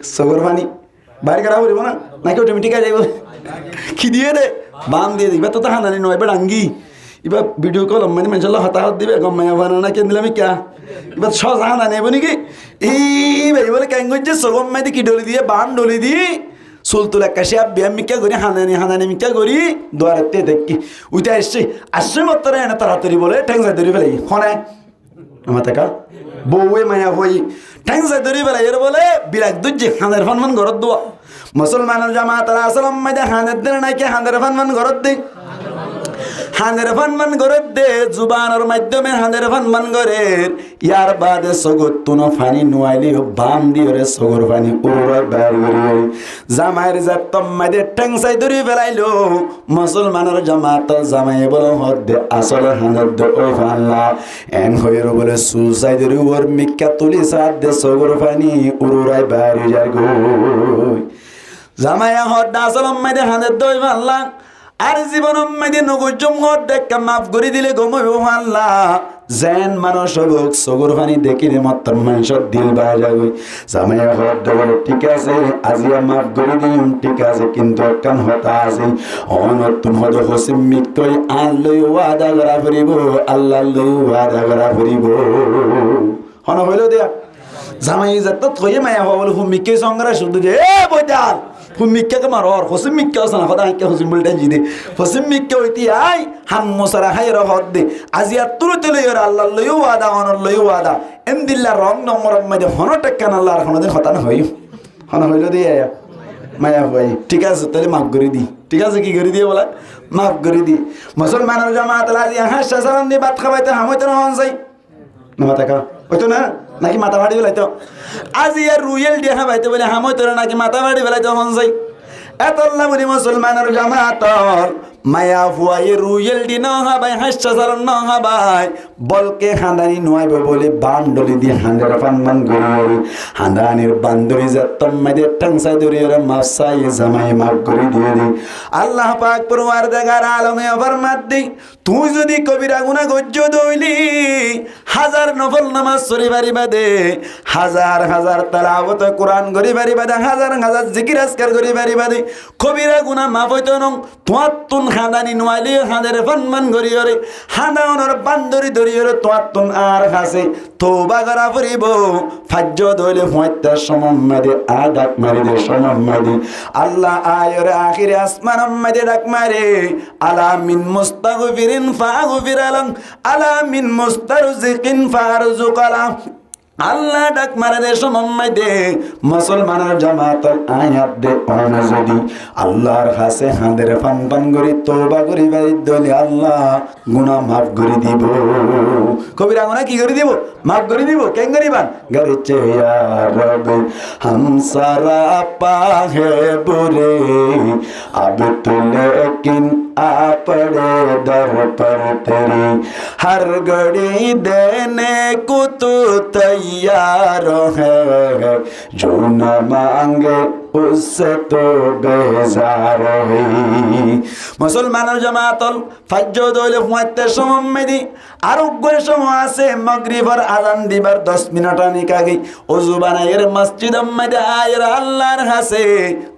S1: সগর পানি বাইর করা পড়ব না নাকি অটোমেটিক আই যাইব কি দিয়ে দে বাম দিয়ে দিবা তো হানানি নয় এবার আঙ্গি এবার ভিডিও কল মানে মানুষের হতাহত দিবে গম্মায়া বানা কেন দিলাম ক্যা এবার সহজ হানা নেব নাকি এই ভাই বলে কেন করছে সগম মাঝে কি ডলি দিয়ে বাম ডলি দিয়ে সুলতুল একাশি ব্যায়াম মিকা করি হানানি মিকা করি দোয়ারাতে দেখি উঠে আসছে মাত্র এনে তাড়াতাড়ি বলে ঠ্যাংসাই ধরি ফেলাই হনে আমার টাকা বউয়ে মায়া হই ঠ্যাংসাই ধরি ফেলাই এর বলে বিরাট দুর্যে হানের ফানমান ঘরত দোয়া মুসলমানের জামাত আসলাম মাঝে হানের দিন নাকি হানের ফানমান ঘরত দিই হানের ফানমান ঘরের দে জুবানোর মাধ্যমে হানের ফানমান ঘরের ইয়ার বাদে সগর তুনো ফানি নুয়াইলি বাম দিয়ে রে সগর ফানি উড়াই বাইর করি জামাইর জাতম মাঝে ঠ্যাংসাই ধরি ফেলাইলো মুসলমানের জামাত জামাই বলো হদ দে আসলে হানের দে ওই ফানলা এন হইর বলে সুসাই ধরি ওর মিক্কা তুলি সাত দে সগর ফানি উড়াই বাইর যার গো জামাইয়া হদ আসলে মাঝে হানের দই ফানলা আর জীবন মেদি নগজম দেখা মাফ করে দিলে গমইব আল্লাহ যেন মানুষ হোক সগর পানি দেখিলে মাত্র মানুষের দিল বাইরে যাবে জামাইয়া ঘর দেবো ঠিক আছে আজিয়া মাফ করে দিম ঠিক আছে কিন্তু একখান হতা আছে অনতুন হদ হসিম মিকই আন লই ওয়াদা করা ফুরিব আল্লাহ লই ওয়াদা করা ফুরিব হন হইল দিয়া জামাই যাত থয়ে মায়া হবল হুমিকে সংগ্রা শুধু যে এ বইদাল হুমিকে মারর হসিম মিকে আসনা হদা কে হসিম বলটা জিদে হসিম মিকে হইতি আই হাম মুসারা হাইরা হদ দে আজিয়া তুরতে লইর আল্লাহ লই ওয়াদা অনর লই ওয়াদা এমদিল্লা রং নম্বর মধ্যে হন টাক্কান আল্লাহর কোনদিন হতা না হই হন হইল দিয়া মায়া ভাই ঠিক আছে তাহলে মাফ করে দি ঠিক আছে কি করে দিয়ে বলা মাফ করে দি মুসলমানের জামাত আজিয়া হাসা সালাম দি ভাত খাওয়াইতে হামইতে না হন যাই না মাথা কা হইতো না নাকি মাথা বাড়ি বেলাইতো আজি আর রুয়েল দিয়ে হাবাইতে বলে হামইতো নাকি মাথা বাড়ি বেলাইতো হন যাই এতল্লা বলি মুসলমানের জামাত মায়া ফুয়াই রুয়েল দি ন হাবাই হাসা সালাম ন হাবাই বলকে হাঁদানি নোয়াইব বলে বান্ডলি দিয়ে হাঁদার ফানমান গরি হাঁদানির বান্দরি যাতম মাইদে ঠাংসাই ধরি ওরা মাফসাই জামাই মাফ করে দিয়ে দি আল্লাহ পাক পরওয়ার দেগার আলমে ফরমাত দি তুই যদি কবিরা গুনাহ গজ্জ দইলি হাজার নফল নামাজ পড়ি পারি বাদে হাজার হাজার তেলাওয়াত কোরআন করি পারি বাদে হাজার হাজার জিকির আজকার করি পারি বাদে কবিরা গুনাহ মাফ হইতো ন তোয়াতুন হাঁদানি নোয়াইলি হাঁদের ফানমান গরি ওরে হাঁদানোর বান্দরি ধরি ওরে তোয়াতুন আর হাসে তওবা করা ফুরিব ফাজ্জ দইলে হইতা সমম্মাদে আ ডাক মারি দে সমম্মাদে আল্লাহ আয়রে আখিরে আসমান মাদে ডাক মারে আলা মিন মুস্তাগফিরিন ফাগফির আলাম আলা মিন মুস্তারজিকিন ফারজুকালা আল্লাহ ডাক মারে দে সমম্মাই দে মুসলমানের জামাত আয়াত দে অনা যদি আল্লাহর কাছে হাঁদের ফান ফান করি তওবা করি বাই দলে আল্লাহ গুনাহ মাফ করে দিব কবিরা গুনাহ কি করে দিব মাফ করে দিব কেন করিবান গরিছে ইয়া রব হাম সারা পাহে বুরে আব তো লেকিন आपड़े दर पर तेरी हर घड़ी देने को तू तैयार है जो न मांगे उससे तो बेजार है मुसलमाনের জামাতল ফাজ্জ দইলে ফুয়াতে সমমেদি আরোগ্যের সময় আছে মাগরিবের আযান দিবার 10 মিনিট আগে ওযু বানায়ের মসজিদ মধ্যে আয়ের আল্লাহর কাছে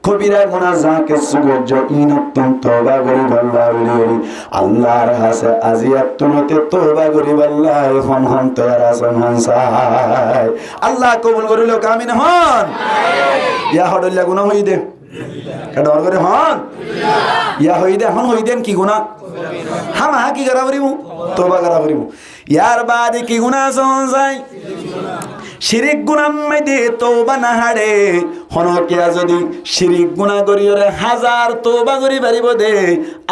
S1: কবিরা গুনাহ যাকে সুগজ ইনতুন তওবা করি আল্লাহর কাছে আজিয়াতুনতে তওবা করি আল্লাহ হন হন তোরা সমান সাই আল্লাহ কবুল করিল কামিন হন ইয়া হডল্লা গুনাহ হই দে ডর করে হন ইয়া হই দে এখন হই দেন কি গুণা হামা কি করা করিব তওবা করা করিব ইয়ার বাদে কি গুণা সহন যায় শিরিক গুনাহ মাইদে তওবা না হাড়ে হনকিয়া যদি শিরিক গুনাহ করিরে হাজার তওবা করি পারিব দে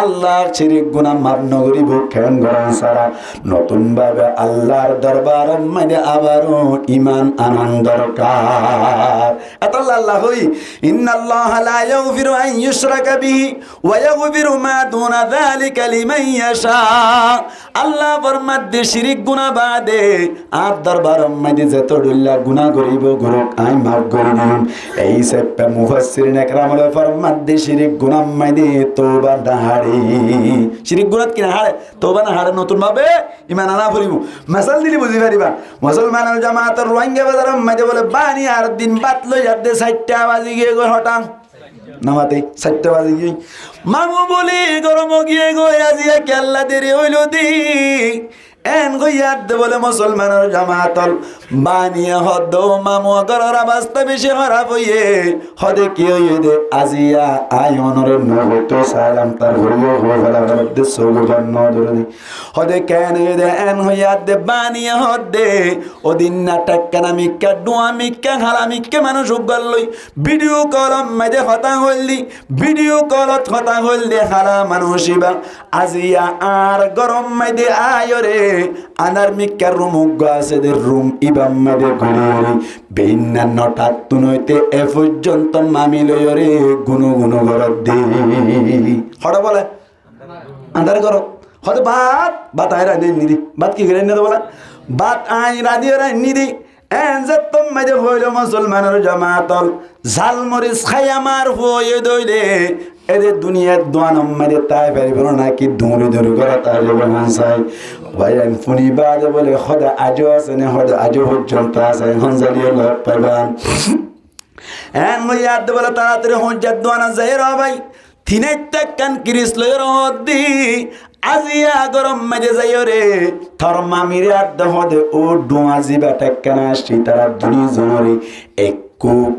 S1: আল্লাহ শিরিক গুনাহ মাফ ন করিব কেন গরম সারা নতুন ভাবে আল্লাহর দরবার মাইদে আবারো ঈমান আনন্দ দরকার আতাল্লাহ আল্লাহ হই ইন্নাল্লাহ লা ইয়াগফিরু আন ইউশরাকা বিহি ওয়া ইয়াগফিরু মা দুনা যালিকা লিমান ইয়াশা আল্লাহ ফরমাতে শিরিক গুনাহ বাদে আর দরবার মাইদে যত গুনাহ করিব গুরুক আই মাফ করে দিম এই সেপ্পে মুফাসসিরিন একরাম হলো ফরমাতে শিরিক গুনাহ মাইদে তওবা না হাড়ে শিরিক গুনাহ কি না হাড়ে তওবা না হাড়ে নতুন ভাবে ঈমান আনা করিব মাসাল দিলি বুঝি পারিবা মুসলমানের জামাতের রোহিঙ্গা বাজার মাইদে বলে বানি আর দিন বাত লই যাতে 4টা বাজি গিয়ে গো হঠাৎ নামাতে 4টা বাজি গিয়ে মামু বলি গরম গিয়ে গো আজিয়া কেল্লা দেরি হইল দি এন গইয়াত দে বলে মুসলমানের জামাতল বানিয়ে হদ মামু গরর অবস্থা বেশি খারাপ হইয়ে হদে কি হইয়ে দে আজিয়া আয়নর নগত সালাম তার হইও হলা দে সগুজান নদরনি হদে কেন দে এন গইয়াত দে বানিয়ে হদ দে ওদিন নাটক কানা মিক্কা ডুয়া মিক্কা হালা মিক্কা মানুষ উগল লই ভিডিও কল মাঝে হতা হইলি ভিডিও কলত হতা হইলে হালা মানুষিবা আজিয়া আর গরম মাইদে আয়রে আনার মিক্কার রুম আছে দে রুম ইবাম মাদে ঘুরে বেইন্না নটা তুনইতে এ পর্যন্ত মামি লয়রে গুনু গুনু গরত দে হড়া বলে আন্দার গরত হতে বাত আই রাদি নিদি বাত কি করে নিদি বলে বাত আই রাদি রা নিদি এন যে তুম মাদে হইল মুসলমানের জামাতল জাল মরিস খায়ামার হয়ে দইলে এদের দুনিয়ার দোয়ানম মাদে তাই পারিব না কি দৌড়ি দৌড়ি করে তার জীবন হাসাই ভাইয়ান ফুনি বাজে বলে খোদা আজও আছে না খোদা আজও পর্যন্ত আছে হনজালিও লব পাইবান এন ইয়াদ বলে তাড়াতাড়ি হজ্জাত দোয়ানা যাই র ভাই থিনে টাকান কিরিস লই রহদি আজিয়া গরম মাঝে যাইও রে থর মামিরে আদ হদে ও ডুয়াজি বাটাকানা সীতারা দুনি জনরে এক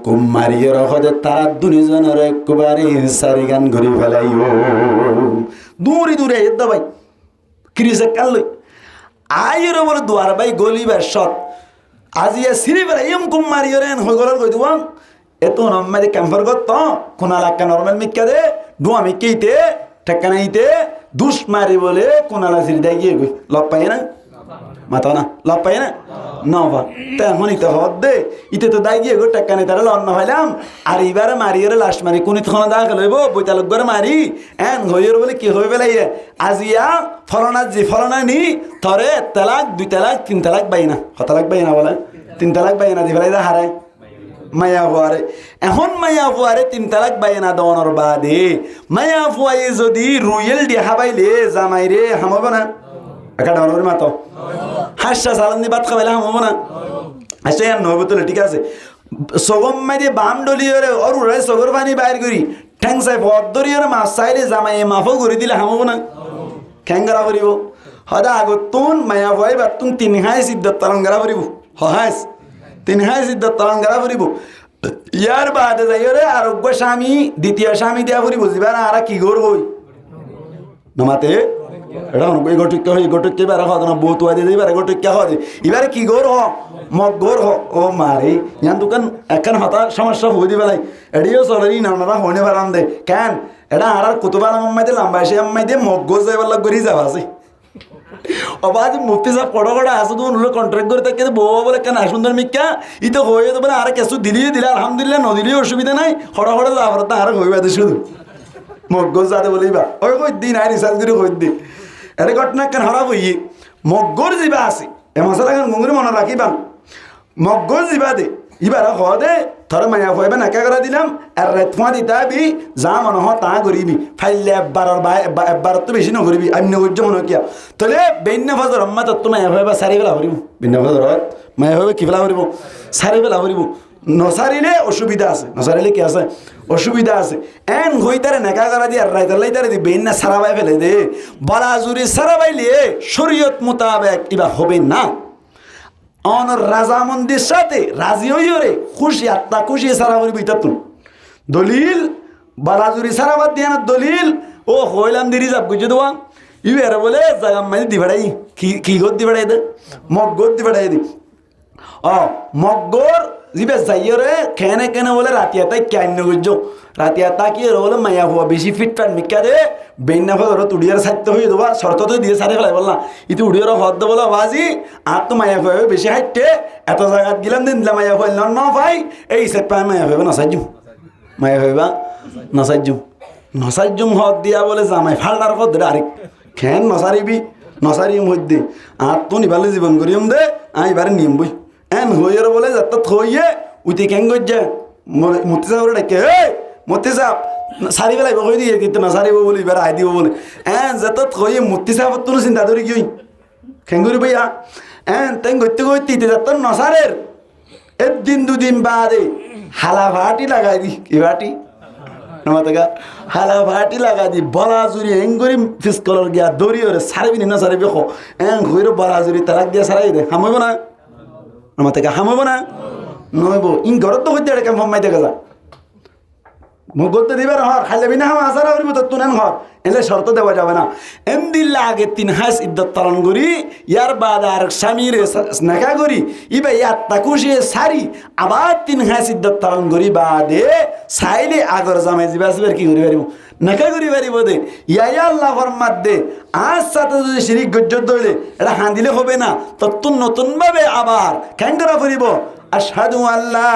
S1: কুমারিয়ে রহদে তারা দুনি জনরে একবারে সারি গান ঘুরি ফেলাইও দূরে দূরে এদ্দা ভাই কিরিসে কালই আইর বলে দুয়ার ভাই গলিবার শট আজিয়া সিরিবার এম কুমারিয়ে রে হই গলার কই দিবাং এত নম্মারে ক্যাম্পার গত কোনা লাকা নরমাল মিক্কা দে ডুয়া মিক্কিতে ঠেকানাইতে দুষ মারি বলে কোনালা সিরি দাই গিয়ে গই লপ পাই না মাতা না লপ পাই না নবা তে হনিতে হদ দে ইতে তো দাই গিয়ে গো ঠেকানে তারা লন্ন হইলাম আর এবারে মারিয়ে লাশ মারি কোনি তখন দা লইব বইতালক করে মারি এন হইর বলে কি হই বেলাইয়ে আজিয়া ফলনা জি ফলনা নি থরে তালাক 2 তালাক 3 তালাক বাইনা হতালাক বাইনা বলে 3 তালাক বাইনা দি ফেলাই দা হারায় মায়া ফুয়ারে এখন মায়া ফুয়ারে 3 তালাক বাইনা দওয়ানোর বাদে মায়া ফুয়াই যদি রুয়েল দি হাবাইলে জামাইরে হামাব না একা ডাউন মাতো হাসা সালান দি বাত খাবাইলে হামাব না আচ্ছা ইয়ার নব তো ঠিক আছে সগম মাইদে বাম ডলিয়রে অরুরে সগর পানি বাইর করি ঠ্যাংসাই পদ্দরিয়রে মাছ চাইলে জামাই মাফও করে দিলে হামাব না খ্যাঙ্গারা করিব হদা আগতুন মায়া ফুয়াই বাতুন 3 হাই সিদ্ধত তালঙ্গারা করিব হাস 3 হাই সিদ্ধত তালঙ্গারা করিব ইয়ার বাদে যাইরে আরোগ্য স্বামী দ্বিতীয় স্বামী দিয়া করিব জিবা না আর কি গর হই নমাতে এটা এই গটকে হই গটকে বারে হদ না বহুত ওয়াদে দিবারে গটকে হদ এবারে কি গর হ মগ গর হ ও মারে ইয়ান দোকান একখান হতা সমস্যা হই দিবা নাই এডিও সররি নানা হনে বারাম দে কেন এটা আর কুতুবার আম্মাইদে লম্বাইছে আম্মাইদে মগ গর যাইবার লাগ গরি যাওয়া আছে অবাজ মুফতি সাহেব পড়া কড়া আসো তো উনলো কন্ট্রাক্ট করে তাকে বউ বলে কেন সুন্দর মিক্কা ইতো হয়ে তো বলে আর কিছু দিলিয়ে দিলে আলহামদুলিল্লাহ নদিলেও অসুবিধা নাই হড়া হড়া যাবার তা আর হইবা দে শুধু মগজ যাতে বলিবা ওই কই দিন আর রিসার্চ করে কই দি এটা ঘটনা কেন হরা বই মগর যাবা আছে এ মশলা কেন গুঙ্গুরি মনে রাখিবান মগর যাবা দে ইবার হদে থর মায়া হইবা নাকা করে দিলাম আর রেতফা দিতাবি যা মনে হ তা করিবি ফাইলে একবার তো বেশি না করিবি আমি নজ্জ মনে কিয়া তাহলে বেন্না ফজর আম্মা তো মায়া হইবা সারি বেলা করিব বেন্না ফজর মায়া হইবা কি বেলা করিব সারি বেলা করিব নসারিলে অসুবিধা আছে নসারিলে কি আছে অসুবিধা আছে এন হইতারে নাকা করে দি আর রাইতার লাইতারে দি বেন্না সারাবাই ফেলে দে বলা জুরি সারাবাইলে শরীয়ত মোতাবেক ইবা হবে না অনর রাজামন্দির সাথে রাজি হইও রে খুশি আত্মা খুশি সারা করিবি তা তুই দলিল বালাজুরি সারাবাদ দিয়ান দলিল ও হইলাম দিরি যাব বুঝে দেওয়া ইবের বলে জাগাম মানে দি বেড়াই কি গদ দি বেড়াই দে মগর দি বেড়াই দি ও মগর জিবে যাইরে কেনে কেনে বলে রাতিয়াতাই কেন গুজ রাতিয়াতা কি বলে মায়া হওয়া বেশি ফিট ফ্যাট মিকা দে বেন্না ফল তুড়িয়ার সাইতে হয়ে দেবা শর্ত তো দিয়ে সারে ফেলাই বললাম ইতি উড়িয়ার হদ বলো বাজি আর তো মায়া হয়ে বেশি হাইটে এত জায়গা গেলাম দিন দিলাম মায়া হইল ন ভাই এই সে পায় মায়া হইবা নসাইজুম মায়া হইবা নসাইজুম হদ দিয়া বলে জামাই ফাল্লার হদ দে আরেক খেন নসারিবি নসারিম মধ্যে আর তো নিবালে জীবন করিম দে আমি এবারে নিয়ম বই এন হইয়ার বলে যাত থইয়ে উঠে কেন গজ্জা মতি সাহেব ডেকে হে মতি সাহেব সারি বেলা কই দিয়ে কিন্তু না সারিব বলি এবার আই দিব বলে এন যাত থইয়ে মতি সাহেব তো চিন্তা ধরি কি খেঙ্গুরি ভাইয়া এন তেন গইতে গইতে যাত নসারের একদিন দুদিন বাদে হালা ভাটি লাগাই দি কি ভাটি নমাতগা হালা ভাটি লাগা দি বলা জুরি এঙ্গরি ফিস কলর গিয়া দড়ি ওরে সারিবি না সারিবি খো এন ঘইরো বলা জুরি তারাক দিয়া সারাই দে হামইব না নমাতগা হামইব না নইব ইন ঘরত তো হইতে কেম ফমাই দেখা যা মগত দিবার হর খাইলে না হাম আসারা করিব তো তুনেন হর এলে শর্ত দেওয়া যাবে না এমদিল্লা আগে 3 হাস ইদ্দত পালন করি ইয়ার বাদ আর স্বামীর স্নেহা করি ইবে ইয়ার তাকুশে সারি আবার 3 হাস ইদ্দত পালন করি বাদে সাইলে আগর জামাই জিবাসবের কি করি পারিব নাকা করি পারিব দে ইয়া আল্লাহ ফরমাত দে আজ সাথে যদি শিরিক গজ্জত দইলে এটা হাঁদিলে হবে না তত্তুন নতুন ভাবে আবার কেন করা করিব আশহাদু আল্লা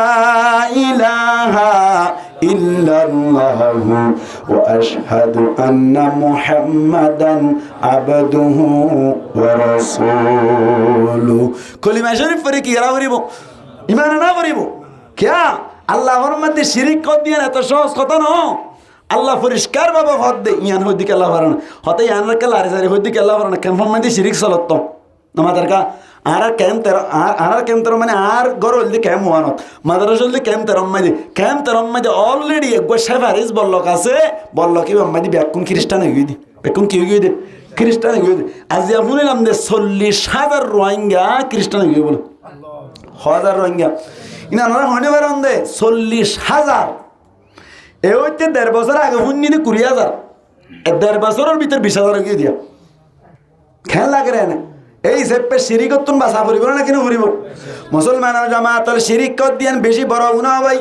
S1: ইলাহা ইল্লাল্লাহু ওয়া আশহাদু আন্না মুহাম্মাদান আবদুহু ওয়া রাসূলুহু কলিমা শরীফ পড়ে কি করা করিব ঈমান না করিব কিয়া আল্লাহর মধ্যে শিরিক কর দিয়া এত সহজ কথা না আল্লাহ পরিষ্কার ভাবে হদ দে ইয়ান হইদিকে আল্লাহ পারে হতে ইয়ান রাখে লারে সারি হইদিকে আল্লাহ পারে কেন মধ্যে শিরিক চলত আমাদের কা আর কেম তেরো মানে আর গর হলদি কেম ওয়ানত মাদ্রাস হলদি কেম তেরম মাঝে অলরেডি একবার সেভারিজ বল্লক আছে বল্লক কি মাদি বেকুন খ্রিস্টান হয়ে দি বেকুন কি হয়ে দে খ্রিস্টান হয়ে দে আজ শুনিলাম যে 40,000 রোহিঙ্গা খ্রিস্টান হয়ে বলে 1000 রোহিঙ্গা ইনা ওরা হনে পারেন দে 40,000 এ হইতে 1.5 বছর আগে শুনি দি 20,000 1.5 বছরের ভিতর 20,000 হয়ে দিয়া খেয়াল লাগে না এই সেপে শিরিক তুন বাসা পড়িব না কেন পড়িব মুসলমানের জামাতল শিরিক কর দিয়ান বেশি বড় গুনাহ ভাই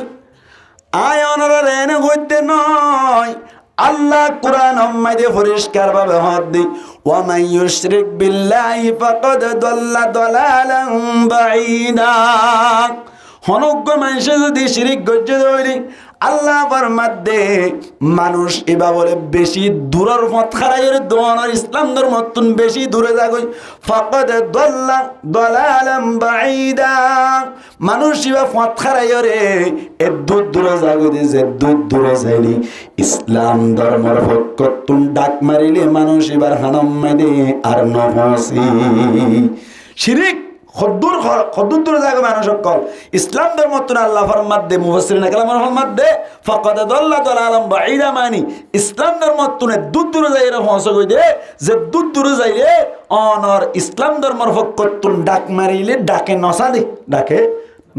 S1: আয় অনরা রেনে হইতে নয় আল্লাহ কুরআন মাইদে পরিষ্কার ভাবে হদ দি ওয়া মান ইউশরিক বিল্লাহি ফাকাদ দাল্লা দালালান বাঈদা হনজ্ঞ মানুষ যদি শিরিক গজ্জে ধরি আল্লাহ ফরমাত দে মানুষ এবা বলে বেশি দূরের পথ খারাইয়ের দোয়ানোর ইসলাম ধর্মতুন বেশি দূরে যাগই ফাকাদ দাল্লা দালালান বাঈদা মানুষ এবা পথ খারাইয়ের এ দূরে যাগই যে দূরে যাইলি ইসলাম ধর্মের পক্ষতুন ডাক মারিলে মানুষ এবার হানাম মাইদে আর নফসি শিরিক খদ্দুর দূরে যাগো মানুষ সকল ইসলাম ধর্মতুন আল্লাহ ফরমাত দে মুফাসসিরিন কালামের ফরমাত দে ফাকাদ দাল্লা দালালান বাঈদা মানি ইসলাম ধর্মতুন দূরে যাইরে পৌঁছে গই দে যে দূরে যাইলে অনর ইসলাম ধর্মের পক্ষতুন ডাক মারিলে ডাকে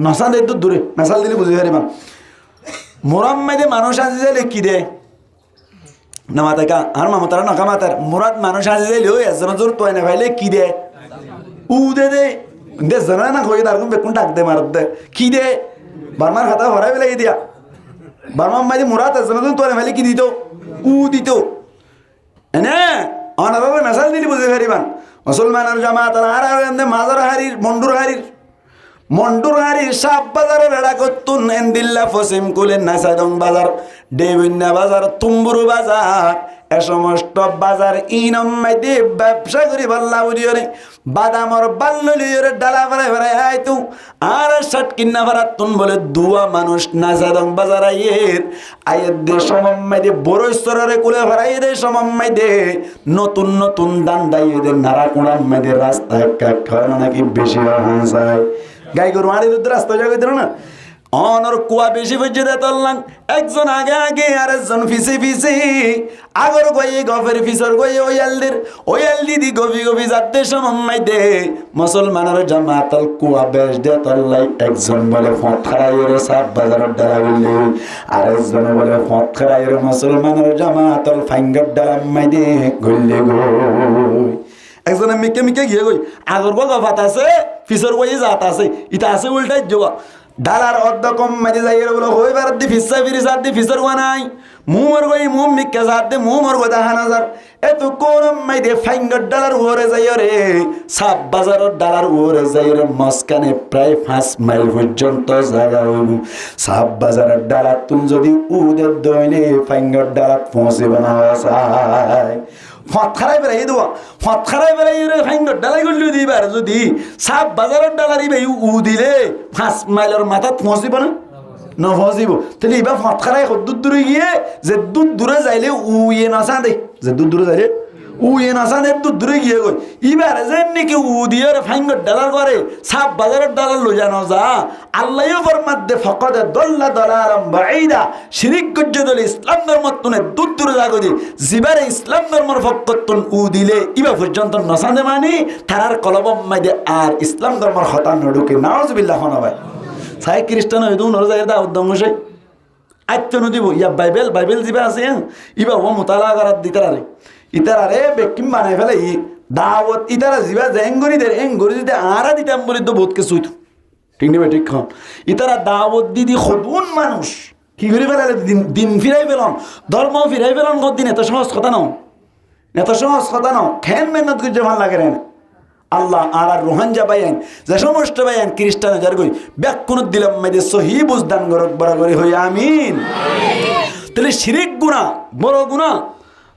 S1: নসা দে দূরে মেসাল দিলে বুঝি পারিবা মুরাম্মাদে মানুষ আজি যাইলে কি দে নামাতাকা আর মামতারা নকামাতার মুরাদ মানুষ আজি যাইলে ওই এজন জোর তোয় না ভাইলে কি দে উ দে দে জানা না কই দারকুন বেকুন ডাক দে মারত দে কি দে বারমার খাতা ভরাই বেলাই দিয়া বারমার মাঝে মুরাদ আছে না তোরে ফেলে কি দিত উ দিত এনে অনারে মেসাজ দিলি বুঝে ফেরিবান মুসলমানের জামাত আর মাজার হারির মন্ডুর হারির সাপ বাজারে বেড়া করতুন এন্দিল্লা ফসিম কুলেন নাসাদং বাজার দেবিন্না বাজার তুম্বুরু বাজার এ সমস্ত বাজার ইনম মাইদে ব্যবসা করি বাল্লা উড়িয়রে বাদামর বাল্ললিয়রে ডালা ভরাই ভরাই আইতু আর শার্ট কিন্না ভরাতুন বলে দুয়া মানুষ নাসাদং বাজার আয়ের দে সমম মাইদে বড় স্তরের কুলে ভরাই দে সমম মাইদে নতুন দান দাইয়ে দে নারা কুড়াম মাইদে রাস্তা কাট খাওয়ানো নাকি বেশি হাসায় গাই গরু আড়ির রাস্তা জায়গায় দিল না অনর কুয়া বেশি বুঝে দে তল্লাং একজন আগে আগে আর একজন ফিসে ফিসে আগর গয়ে গফের ফিসর গয়ে ওয়ালদি দি গভি গভি যাতে সমম্মাই দে মুসলমানের জামাতল কুয়া বেশ দে তল্লাই একজন বলে ফট খারাইয়ের সাপ বাজারের দ্বারা বললে আর একজন বলে ফট খারাইয়ের মুসলমানের জামাতল ফাইঙ্গার দ্বারা মাই দে গল্লে গো একজনে মিকে মিকে গিয়ে গই আগর গফাত আছে ফিসর গয়ে জাত আছে ইটা আছে উল্টাই যোগ ডালার অর্ধ কম মাঝে যাই বলো হইবার দি ফিসা ফিরি সাত দি ফিসর ওয়া নাই মুমর গই মুম মিকে সাত দি মুমর গো দাহান হাজার এত কোন মাইদে ফাইঙ্গার ডালার ওরে যাই রে সাব বাজারের ডালার ওরে যাই রে মস্কানে প্রায় 5 মাইল পর্যন্ত জায়গা হইল সাব বাজারের ডালার তুন যদি উদের দইলে ফাইঙ্গার ডালার পৌঁছে বানাওয়া যায় ফট খারাই বেড়াই দেওয়া ফট খারাই বেড়াই ফাইঙ্গার ডালাই করলেও দিবার যদি সাব বাজারের ডালারি বে উ দিলে 5 মাইলের মাথাত পৌঁছিব না নফজিব তাহলে এবার ফট খারাই দুধ দূরে গিয়ে যে দুধ দূরে যাইলে উয়ে নাচা দে যে দুধ দূরে যাইলে উয়ে নাচা দে দুধ দূরে গিয়ে গই এবার যে নাকি উ দিয়ে ফাইঙ্গার ডালার করে সাব বাজারের ডালার লো জানো যা আল্লাহও ফরমাতে ফকদ দল্লা দলালাম বাঈদা শিরিক গজ্জদল ইসলাম ধর্মতুনে দুধ দূরে যাগো দি জিবারে ইসলাম ধর্মর ফকতন উ দিলে ইবা পর্যন্ত নসাদে মানি তারার কলবম মাইদে আর ইসলাম ধর্মর খতা নডুকে নাউজুবিল্লাহ ভাই সাই খ্রিস্টান হইতো নর যায় দা উদ্যম হইছে আইতো নদিব ইয়া বাইবেল জিবা আছে ইবা ও মুতালা করাত দিতারে ইতারে বেকিম বানাই ফেলে দাওয়াত ইতারা জিবা জেঙ্গরি দের এঙ্গরি দিতে আরা দিতাম বলি তো বহুত কিছু হইতো ঠিক নেবে ঠিক খান ইতারা দাওয়াত দিদি খদুন মানুষ কি করে ফেলালে দিন ফিরাই পেলাম ধর্ম ফিরাই পেলাম দিন এত সহজ কথা নাও খেন মেহনত করছে ভাল লাগে রে আল্লাহ আর রোহানজা বাইন যে সমস্ত বাইন খ্রিস্টান যার গই ব্যাকুন দিলাম মেদে সহি বুঝদান গরক বরাবরি হই আমিন তাহলে শিরিক গুনাহ বড় গুনাহ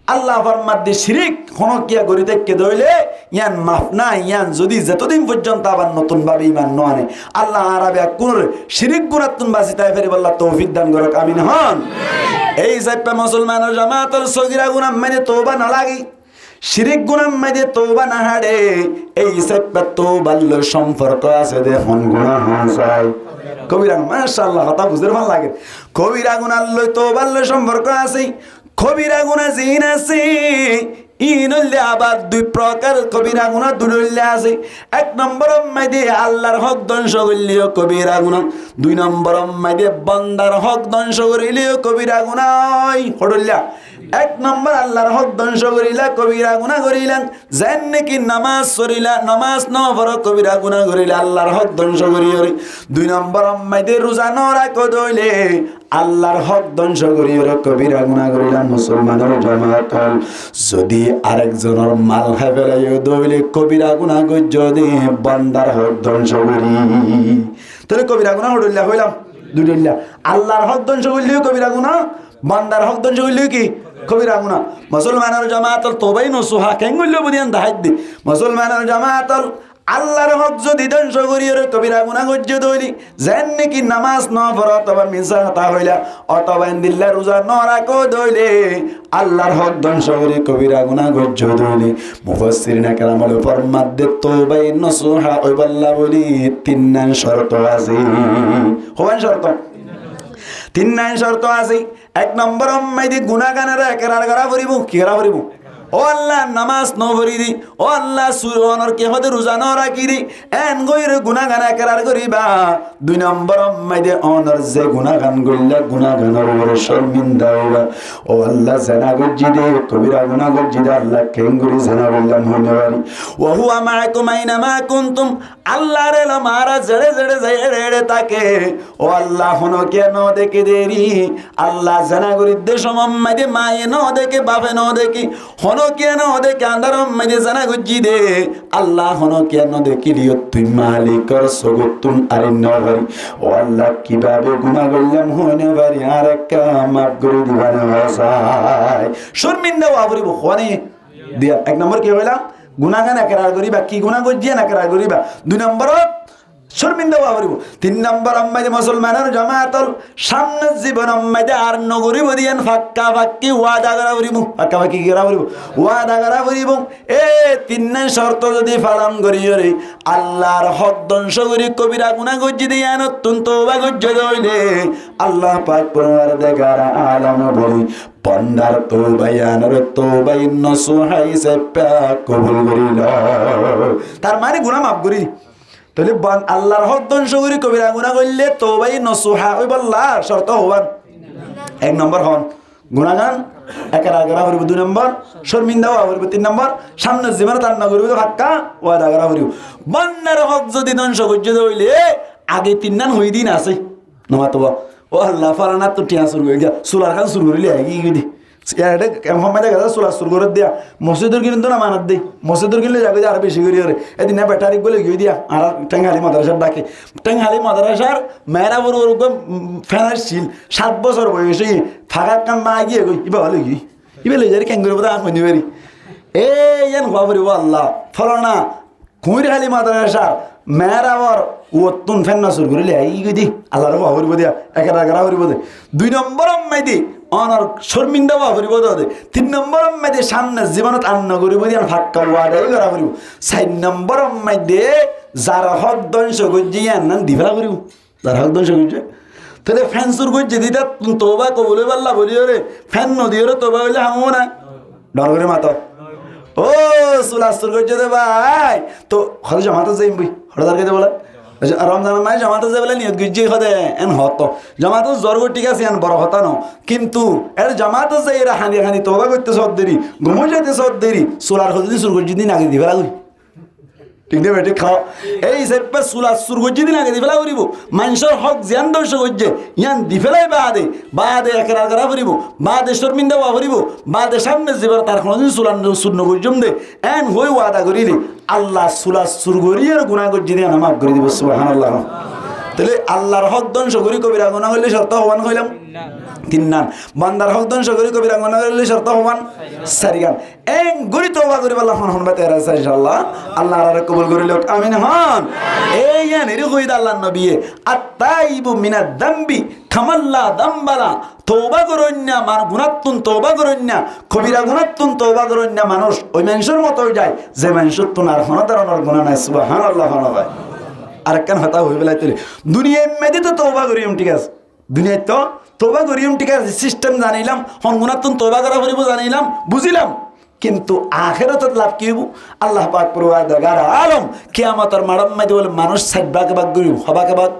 S1: আল্লাহ ফরমাতে শিরিক হনকিয়া গরি দেখকে দইলে ইয়ান মাফ না ইয়ান যদি যতদিন পর্যন্ত আবার নতুন ভাবে ঈমান ন আনে আল্লাহ আরাবে কোন শিরিক গুনাতুন বাসিতায় ফেরি আল্লাহ তৌফিক দান করক আমিন হন এই সাইপা মুসলমানের জামাতের সগীরা গুনাহ মানে তওবা না লাগি শিরিক গুনাহ মানে তওবা না হাড়ে এই সাইপা তওবার ল সম্পর্ক আছে দেখুন গুনাহ হয় কবিরা মাশাআল্লাহ কথা বুঝতে ভালো লাগে কবিরা গুনাহ ল তওবার ল সম্পর্ক আছে কবিরা গুনাহ জিন আছে ইনল্লে আবার দুই প্রকার কবিরা গুনাহ দুইল্লে আছে এক নম্বর মাইদে আল্লাহর হক ধ্বংস করলিও কবিরা গুনাহ দুই নম্বর মাইদে বান্দার হক ধ্বংস করিলিও কবিরা গুনাহ হড়ল্লা এক নম্বর আল্লাহর হক ধ্বংস করিলা কবিরা গুনাহ করিলেন যেন নাকি নামাজ পড়িলা নামাজ ন পড়ো কবিরা গুনাহ করিলা আল্লাহর হক ধ্বংস করিয়রি দুই নম্বর মাইদে রোজা ন রাখো দইলে আল্লাহর হক ধ্বংস করিয়রি কবিরা গুনাহ করিলা মুসলমানের জামাত যদি আরেকজনের মাল খাই ফেলাইও দইলে কবিরা গুনাহ যদি বান্দার হক ধ্বংস করি তাহলে কবিরা গুনাহ হড়ল্লা হইলাম দুইল্লা আল্লাহর হক ধ্বংস করলিও কবিরা গুনাহ বান্দার হক ধ্বংস করলিও কি কবিরা গুনাহ মুসলমানের জামাতল তওবাই নসুহা কেঙ্গুল্য বুদিয়ান দাহাইদ দি মুসলমানের জামাতল আল্লাহর হক যদি ধ্বংস করিয়রে কবিরা গুনাহ গজ্জ দইলি যেন নাকি নামাজ ন পড়ো অথবা মিছা কথা হইলা অথবা ইনদিল্লা রোজা ন রাখো দইলে আল্লাহর হক ধ্বংস করি কবিরা গুনাহ গজ্জ দইলি মুফাসসিরিনে কেরামল ফরমাতে তওবাই নসুহা ওইবাল্লা বলি তিন নাম শর্ত আছে হওয়ান শর্ত তিন নাম শর্ত আছে এক নম্বর মাইদি গুনাহগানেরা একরার করা পড়িব কি করা পড়িব ও আল্লাহ নামাজ ন পড়ি দি ও আল্লাহ সুরনর কে হতে রোজা ন রাখি দি এন গইর গুনাহগান একরার করিবা দুই নম্বর মাইদে অনর যে গুনাহগান গইলা গুনাহগানের উপর শর্মিন্দা হইবা ও আল্লাহ জানা গজ্জি দে কবিরা গুনাহ গজ্জি দে আল্লাহ কেঙ্গুরি জানা বললাম হইনারি ওয়া হুয়া মাআকুম আইনা মা কুনতুম আল্লাহ রে মারা জড়ে জড়ে জড়ে তাকে ও আল্লাহ হনো কেন দেখে দেরি আল্লাহ জানা গরি দেশ মাইদে মায়ে ন দেখে বাপে ন দেখি হনো কেন দেখে আন্দারম মাইদে জানা গজ্জি দে আল্লাহ হনো কেন দেখি লিও তুই মালিকর সগতুন আরে নভারি ও আল্লাহ কিভাবে গুনাহ করলাম হনে বাড়ি আর একটা মাফ করে দিবানে ভাষায় শর্মিন্দা ওয়াবরিব হনে দিয়া এক নম্বর কি হইলাম গুনাহগান একরার করিবা কি গুনাহ গজ্জি না একরার করিবা দুই নম্বর শর্মিন্দা হওয়া পড়িব। 3 নম্বর আম্মাইদে মুসলমানের জামাতল সামনের জীবন আম্মাইদে আর নগরিব দিয়ান ফাক্কা ফাক্কি ওয়াদা করা পড়িব, ফাক্কা ফাক্কি করা পড়িব, ওয়াদা করা পড়িব। 3 শর্ত যদি পালন করি রে আল্লাহর হক ধ্বংস করি কবিরা গুনাহ গজ্জি দিয়া নতুন তওবা গজ্জি দইলে আল্লাহ পাক পরওয়ারদিগার আলম বলি বন্দার তওবায়ানর তওবাই নসুহাই সে পাক কবুল করিল। তার মানে গুনাহ মাফ করি। তাহলে আল্লাহর হক ধ্বংস করি কবিরা গুনাহ করলে তওবাই নসুহা ওই বল্লা শর্ত হওয়ান। 1 নম্বর হন গুনাহগান একরা করা হইব, 2 নম্বর শর্মিন্দা হওয়া হইব, 3 নম্বর সামনে জীবনে তার না করিব ফাক্কা ওয়াদা করা হইব। বন্দার হক যদি ধ্বংস করতে হইলে আগে 3 নান হই দিন আছে নমা তো ও আল্লাহ ফারানা তো টিয়া শুরু হয়ে গিয়া সুলার খান শুরু করিলে কি দি এটা কেমন দেখা যায় সুলা শুরু করে দিয়া মসজিদের কিন্তু না মানাত দেই মসজিদের কিনলে যাবে আর বেশি করি রে এদিন ব্যাটারি বলে গিয়ে দিয়া আর টেঙ্গালি মাদ্রাসার ডাকে টেঙ্গালি মাদ্রাসার মেয়েরা বড় ওরকম ফ্যানের ছিল 7 বছর বয়সে ফাঁকা কাম মা গিয়ে গই ইবা হলে গিয়ে ইবা লে যারি ক্যাঙ্গুর বোধ আঁক মনি বাড়ি এই খবর আল্লাহ ফলনা কুঁড়ালি মাদ্রাসা মেয়েরা আবার ওতুন ফ্যান না শুরু করিলে এই গই দি আল্লাহর খবর দিয়া একেরা একেরা করিব দে 2 নম্বর আম্মাই দি অনার শর্মিন্দা বা করিব দে 3 নম্বর আম্মাই দি সামনে জীবনত আন্ন করিব দিয়া ফাক্কা ওয়াদাই করা করিব 4 নম্বর আম্মাই দে যার হক ধ্বংস গজ্জি আনন দিভা করিব যার হক ধ্বংস গজ্জি তাহলে ফ্যান শুরু গজ্জি দিতা তোবা কবুলে পাল্লা বলিও রে ফ্যান নদিও রে তোবা হইলে হামো না ডর করে মাতা ও সুলাসুর গজ্জি দে ভাই তো হল জামাতে যাইম বই হড়দার কে বলে রমজানের মাস জামাতে যাই বলে নিয়ত গজ্জি হদে এন হত জামাতে জ্বর ঠিক আছে এন বড় হতা ন কিন্তু এর জামাতে যাই এরা হানি হানি তোবা করতে সব দেরি ঘুমো যেতে সব দেরি সোলার হতে সুর গজ্জি দিন আগে দিবে লাগবে ঠিক না বেটে খাও এই সেপে সুলাসুর গজ্জি দিন আগে দিবে লাগব মানুষের হক জ্ঞান দর্শ গজ্জে ইয়ান দিফেলাই বাদে একরা করা করিব বাদে শর্মিন্দা হওয়া করিব বাদে সামনে জীবন তার কোনদিন সুলান শূন্য গজ্জম দে এন হই ওয়াদা করিলে আল্লাহ সুলাসুর গরিয়ার গুনাহ গজ্জি দিয়ে মাফ করে দিব সুবহানাল্লাহ। তাহলে আল্লাহর হক ধ্বংস করি কবিরা গুনাহ হইলে শর্ত হওয়ান কইলাম 3 নান বান্দার হক ধ্বংস করি কবিরা গুনাহ হইলে শর্ত হওয়ান 4 গান এন গরি তওবা করি আল্লাহ হন বাতে আছে ইনশাআল্লাহ আল্লাহ আর কবুল করিল আমিন হন এই ইয়ানেরই কইদা আল্লাহর নবী আত-তাইবু মিনাদ দামবি কামাল্লা দামবালা তওবা করন্যা মান গুনাহতুন তওবা করন্যা কবিরা গুনাহতুন তওবা করন্যা মানুষ ওই মানুষের মতো হয়ে যায় যে মানুষের তুন আর হনদারনের গুনাহ নাই সুবহানাল্লাহ ভাই আর কেন হতা হই বেলায় তুই দুনিয়ায় মেদি তো তওবা করিম ঠিক আছে দুনিয়ায় তো তওবা করিম ঠিক আছে সিস্টেম জানিলাম হন গুনাহতুন তওবা করা করিব জানিলাম বুঝিলাম কিন্তু আখিরাতত লাভ কি হইব আল্লাহ পাক পরওয়ারদিগার আলম কিয়ামতের মাড়ম মেদি বলে মানুষ 60 ভাগে ভাগ করিব হবাকে ভাগ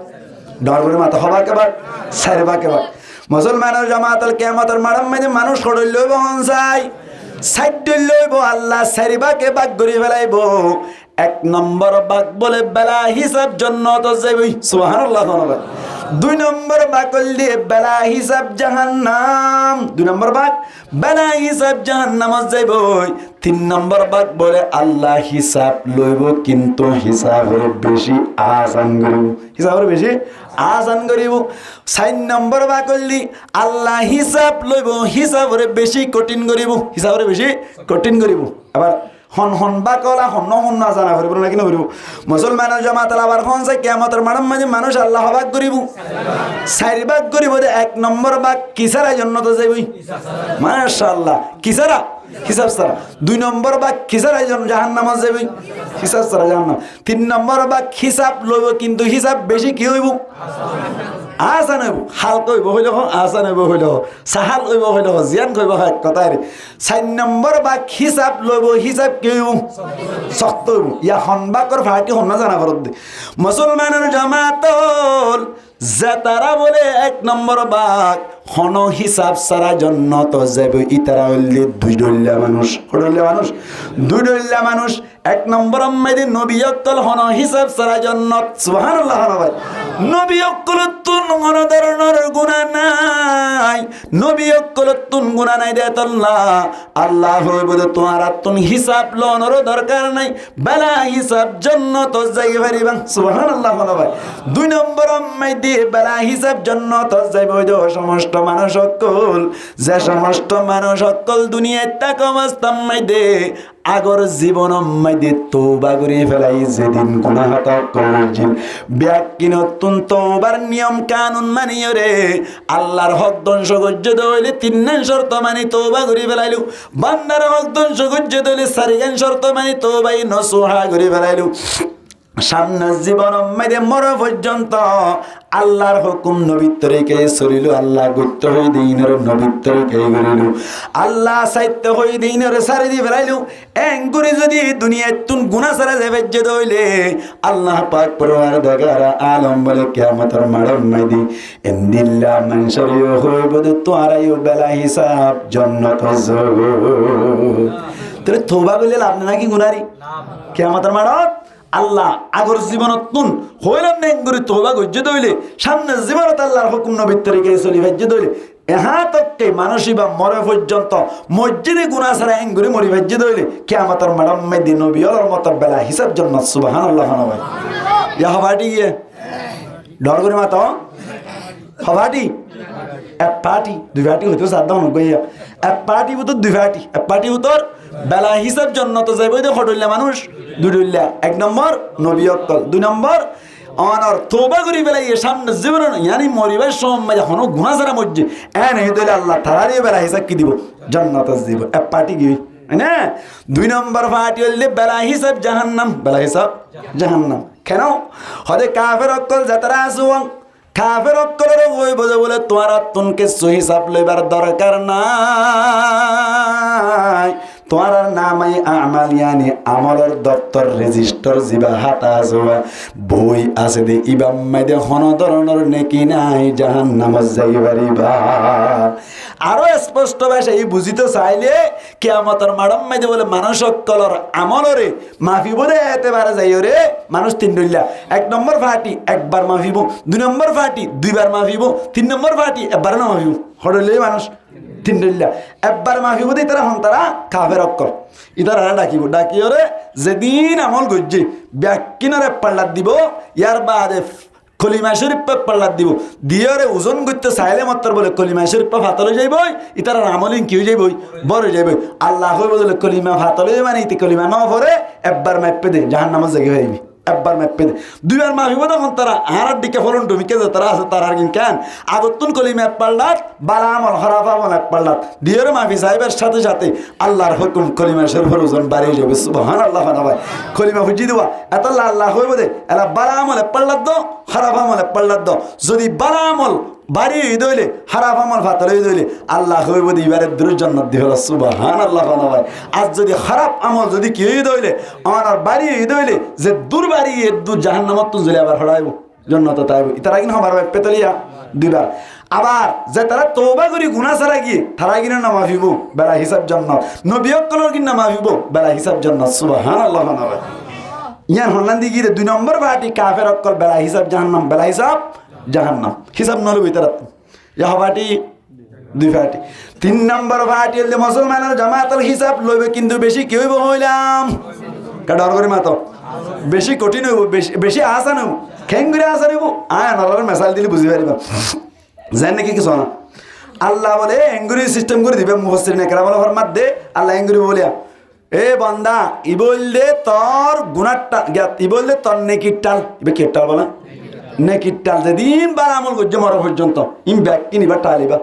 S1: ডর করে মাথা হবাকে ভাগ 4 ভাগে ভাগ মুসলমানের জামাতাল কিয়ামতের মাড়ম মেদি মানুষ খড়ল লইব হন চাই 60 লইব আল্লাহ 4 ভাগে ভাগ করে ফেলাইব 1 নম্বর ভাগ বলে বেলা হিসাব জান্নাত যাইবই সুবহানাল্লাহ 2 নম্বর ভাগ করলে বেলা হিসাব জাহান্নাম 2 নম্বর ভাগ বেলা হিসাব জাহান্নাম যাইবই 3 নম্বর ভাগ বলে আল্লাহ হিসাব লইব কিন্তু হিসাবের বেশি আসান করিব হিসাবের বেশি আসান করিব 4 নম্বর ভাগ করলে আল্লাহ হিসাব লইব হিসাবের বেশি কঠিন করিব হিসাবের বেশি কঠিন করিব আবার হন হন বা কলা হন হন না জানা করিব না কিনা করিব মুসলমানের জামাত আবার হন যায় কিয়ামতের মাঠে মাঝে মানুষ আল্লাহ ভাগ করিব 4 ভাগ করিব 1 নম্বর ভাগ কিসারা জান্নাত যাইবই মাশাআল্লাহ কিসারা হিসাব সারা 2 নম্বর ভাগ কিসারা জাহান্নাম যাইবই হিসাব সারা জাহান্নাম 3 নম্বর ভাগ হিসাব লইব কিন্তু হিসাব বেশি কি হইব আসান হইব হালকা হইব হইল আসান হইব হইল সাহাল হইব হইল জিয়ান কইব এক কথায় 4 নম্বর ভাগ হিসাব লইব হিসাব কি হইব শক্ত হইব ইয়া হনবাকর ফাটি হন না জানা করত মুসলমানের জামাতল যে তারা বলে 1 নম্বর ভাগ হন হিসাব সারা জান্নাত যাবে ইতারা হইলে 2 ডল্লা মানুষ হড়ল্লা মানুষ 2 ডল্লা মানুষ 1 নম্বর আম্মাইদি নবী অকল হন হিসাব সারা জান্নাত সুবহানাল্লাহ ভাই নবী অকল তুন কোন ধরনের গুনাহ নাই নবী অকল তুন গুনাহ নাই দেতল্লাহ আল্লাহ হইব তোমার তুন হিসাব লওয়ার দরকার নাই বেলা হিসাব জান্নাত যাই পারিবা সুবহানাল্লাহ ভাই 2 নম্বর আম্মাইদি বেলা হিসাব জান্নাত যাইব সমস্ত মানুষ সকল যে সমস্ত মানুষ সকল দুনিয়ায় তাক অবস্থার মধ্যে আগর জীবন মাইদে তওবা করে ফেলাই যেদিন গুনাহ করছিল ব্যক্তি নতুন তওবার নিয়ম কানুন মানিও রে আল্লাহর হক ধ্বংস করতে দইলে তিনজন শর্ত মানি তওবা করে ফেলাইলু বান্দার হক ধ্বংস করতে দইলে চারজন শর্ত মানি তওবাই নসুহা করে ফেলাইলু সামনের জীবন মাইদে মর পর্যন্ত আল্লাহর হুকুম নবীর তরিকায় চলিল আল্লাহ গুরুত্ব হয়ে দিনের নবীর তরিকায় গড়িল আল্লাহ সাহিত্য হয়ে দিনের সারি দিয়ে ফেলাইল এঙ্গুরি যদি দুনিয়ায় তুন গুনাহ সারা যাবে যে দইলে আল্লাহ পাক পরওয়ারদিগার আলম বলে কিয়ামতের মাড়ন মাইদি ইন্দিল্লা মান শরিয় হইব তো আরাইও বেলা হিসাব জান্নাত যাব তাহলে তওবা করলে লাভ নাকি গুনারি কিয়ামতের মাড়ন আল্লাহ আগর জীবনত তুন হইলাম না এঙ্গুরি তওবা গজ্জে দইলে সামনের জীবনত আল্লাহর হুকুম নবীর তরিকায় চলি ভাজ্জে দইলে এহা তককে মানুষই বা মরে পর্যন্ত মসজিদে গুনাহ ছাড়া এঙ্গুরি মরি ভাজ্জে দইলে কিয়ামতের মাড়ন মাইদি নবী আল্লাহর মত বেলা হিসাব জান্নাত সুবহানাল্লাহ ভাই ইয়া হবাটি গিয়ে ডর করে মাতো হবাটি এক পার্টি দুই পার্টি হইতো সাদ্দাম গইয়া এক পার্টি হতো দুই পার্টি এক পার্টি হতো বেলা হিসাব জন্নত যাইব তো হটইলা মানুষ দুইলা এক নম্বর নবী অক্কল দুই নম্বর অনর তওবা করি বেলা এই সামনে জীবন ইয়ানি মরিবার সময় যখন গুনাহ ছাড়া মজ্জে এন হইতলে আল্লাহ তাআলা বেলা হিসাব কি দিব জান্নাত দিব এক পার্টি গই না দুই নম্বর পার্টি হইলে বেলা হিসাব জাহান্নাম বেলা হিসাব জাহান্নাম কেন হদে কাফের অক্কল যাতারা আসুন কাফের অক্কলের ওই বোঝে বলে তোমার তুনকে হিসাব লইবার দরকার নাই তোমার নামে আমাল ইয়ানি আমলের দপ্তর রেজিস্টার জিবা হাতা জোয়া বই আছে দে ইবাম মাইদে হন ধরনের নেকি নাই জাহান্নামে যাইবারিবা আরো স্পষ্ট ভাষায় বুঝিতে চাইলে কিয়ামতের মাড়ম মাইদে বলে মানুষ অক্কলর আমলরে মাফিব দে এতে বারে যাইও রে মানুষ তিন ডইলা এক নম্বর ফাটি একবার মাফিব দুই নম্বর ফাটি দুইবার মাফিব তিন নম্বর ফাটি একবার না মাফিব হড়লে মানুষ তিন ডইলা একবার মাফিব দে তারা হন তারা কাফের অক্কল ইতারা ডাকিব ডাকিও রে যেদিন আমল গজ্জে ব্যাকিনারে পাল্লাত দিব ইয়ার বাদে কলিমা শরীফ পাল্লাত দিব দিয়ে রে ওজন করতে চাইলে মাত্র বলে কলিমা শরীফ ফাতলে যাইবই ইতার আমলিন কি যাইবই বড় যাইবই আল্লাহ হই বলে কলিমা ফাতলে মানে ইতি কলিমা ন পরে একবার মাপে দে জাহান্নামে জায়গা হইবি একবার মাপে দে দুইবার মাফিব তখন তারা আর দিকে ফলন টুমিকে যে তারা আছে তারা কিন কেন আগতুন কলিমা পাল্লাত বালা আমল খারাপ আমল পাল্লাত দিয়ে রে মাফি সাহেবের সাথে সাথে আল্লাহর হুকুম কলিমা শরীফের ওজন বাড়িয়ে যাবে সুবহানাল্লাহ ভাই কলিমা বুঝি দেওয়া এত আল্লাহ হইব দে এলা বালা আমলে পাল্লাত দো খারাপ আমলে পাল্লাত দো যদি বালা আমল বাড়ি দইলে খারাপ আমল ফাতলে দইলে আল্লাহ হইব দে এবারে দুর জান্নাত দিহলা সুবহানাল্লাহ ভাই আজ যদি খারাপ আমল যদি কি দইলে আমার বাড়ি দইলে যে দূর বাড়ি দূর জাহান্নামত তুন জলে আবার হড়াইব জান্নাত তাইব ইতারা কিন হবার পেতলিয়া দিবা আবার যে তারা তওবা করি গুনাহ ছাড়া গিয়ে তারা কিনা না মাফিব বেলা হিসাব জান্নাত নবী অক্কলর কিনা মাফিব বেলা হিসাব জান্নাত সুবহানাল্লাহ ভাই ইয়ার হল্লান দি গিয়ে দুই নম্বর বাটি কাফের অক্কল বেলা হিসাব জাহান্নাম বেলা হিসাব জাহান্নাম হিসাব নল ভিতরাত ইয়া বাটি দুই ফাটি তিন নম্বর ফাটি হলে মুসলমানের জামাতের হিসাব লইবে কিন্তু বেশি কি হইব হইলাম ডর করে মাতো বেশি কঠিন হইব বেশি আসান হইব খেঙ্গুরে আসান হইব আয় নলের মেসাল দিলে বুঝি পারিবা জান নাকি কিছু না আল্লাহ বলে এঙ্গুরি সিস্টেম করে দিবে মুফাসসিরিন একরাম বলে ফরমাত দে আল্লাহ এঙ্গুরি বলিয়া এ বান্দা ই বললে তোর গুনাহটা ই বললে তোর নেকির টাল ইবে কি টাল বলা নেকির টাল যেদিন বার আমল করছে মর পর্যন্ত ইম ব্যাগ কিনিবা টালিবা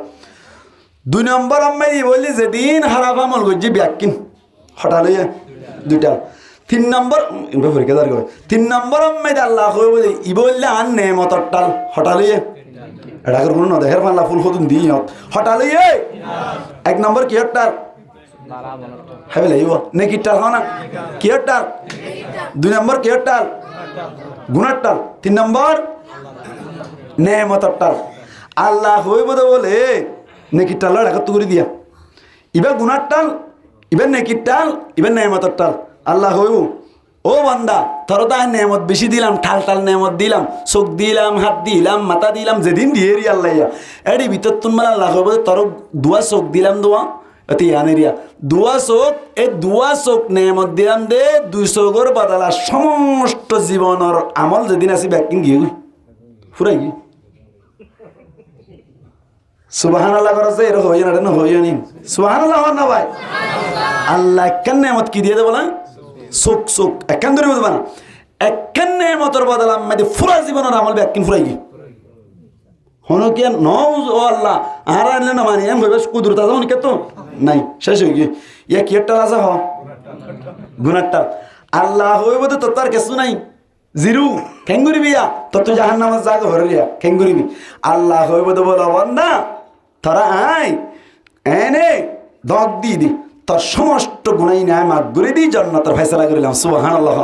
S1: দুই নম্বর আমি বললি যেদিন খারাপ আমল করছি ব্যাগ কিন হঠালইয়া দুইটা তিন নম্বর পরীক্ষা দাঁড় করে তিন নম্বর আমি আল্লাহ কই বলি ই বললে আন নে মতর টাল হঠালইয়া এটা করে কোনো দেহের পাল্লা ফুল হতুন দিই হঠালইয়া এক নম্বর কি টাল হ্যাঁ লাইব নেকির টাল হয় না কি টাল দুই নম্বর কি টাল গুনার টাল তিন নম্বর নেমতর টাল আল্লাহ হইব বলে নেকির টাল ডাকত করে দিয়া ইবার গুনার টাল ইবার নেকির টাল ইবার নেমতর টাল আল্লাহ হইব ও বান্দা তোর তো আর নেমত বেশি দিলাম ঠাল টাল নেমত দিলাম চোখ দিলাম হাত দিলাম মাথা দিলাম যেদিন দিয়ে রি আল্লাহ এটি ভিতর তোমার আল্লাহ হইব তোর দুয়া চোখ দিলাম দোয়া অতি আনেরিয়া দুয়া চোখ এই দুয়া চোখ নেমত দিলাম দে দুই চোখর বদলা সমস্ত জীবনের আমল যেদিন আছে ব্যাকিং গিয়ে ফুরাই গিয়ে সুবহানাল্লাহ করছে এর হই না হই নি সুবহানাল্লাহ হন না ভাই আল্লাহ একখান নেমত কি দিয়ে দেবো না সুখ সুখ একখান ধরে বলবো না একখান নেমতর বদলাম মানে ফুরা জীবনের আমল একদিন ফুরাই গিয়ে হনো কি নজ ও আল্লাহ আর আনলে না মানি এম হইবে কুদরত আছে অনেক তো নাই শেষ হয়ে গিয়ে ইয়া কি একটা আছে হ গুনাহটা আল্লাহ হইব তো তার কিছু নাই জিরু কেঙ্গুরি বিয়া তোর তো জাহান্নামের জায়গা হরে রিয়া কেঙ্গুরিবি আল্লাহ হইব তো বলো বান্দা তোরা আয় এনে দগ দি তোর সমস্ত গুনাই ন্যায় মাফ করে দি জান্নাতের ফয়সালা করিলাম সুবহানাল্লাহ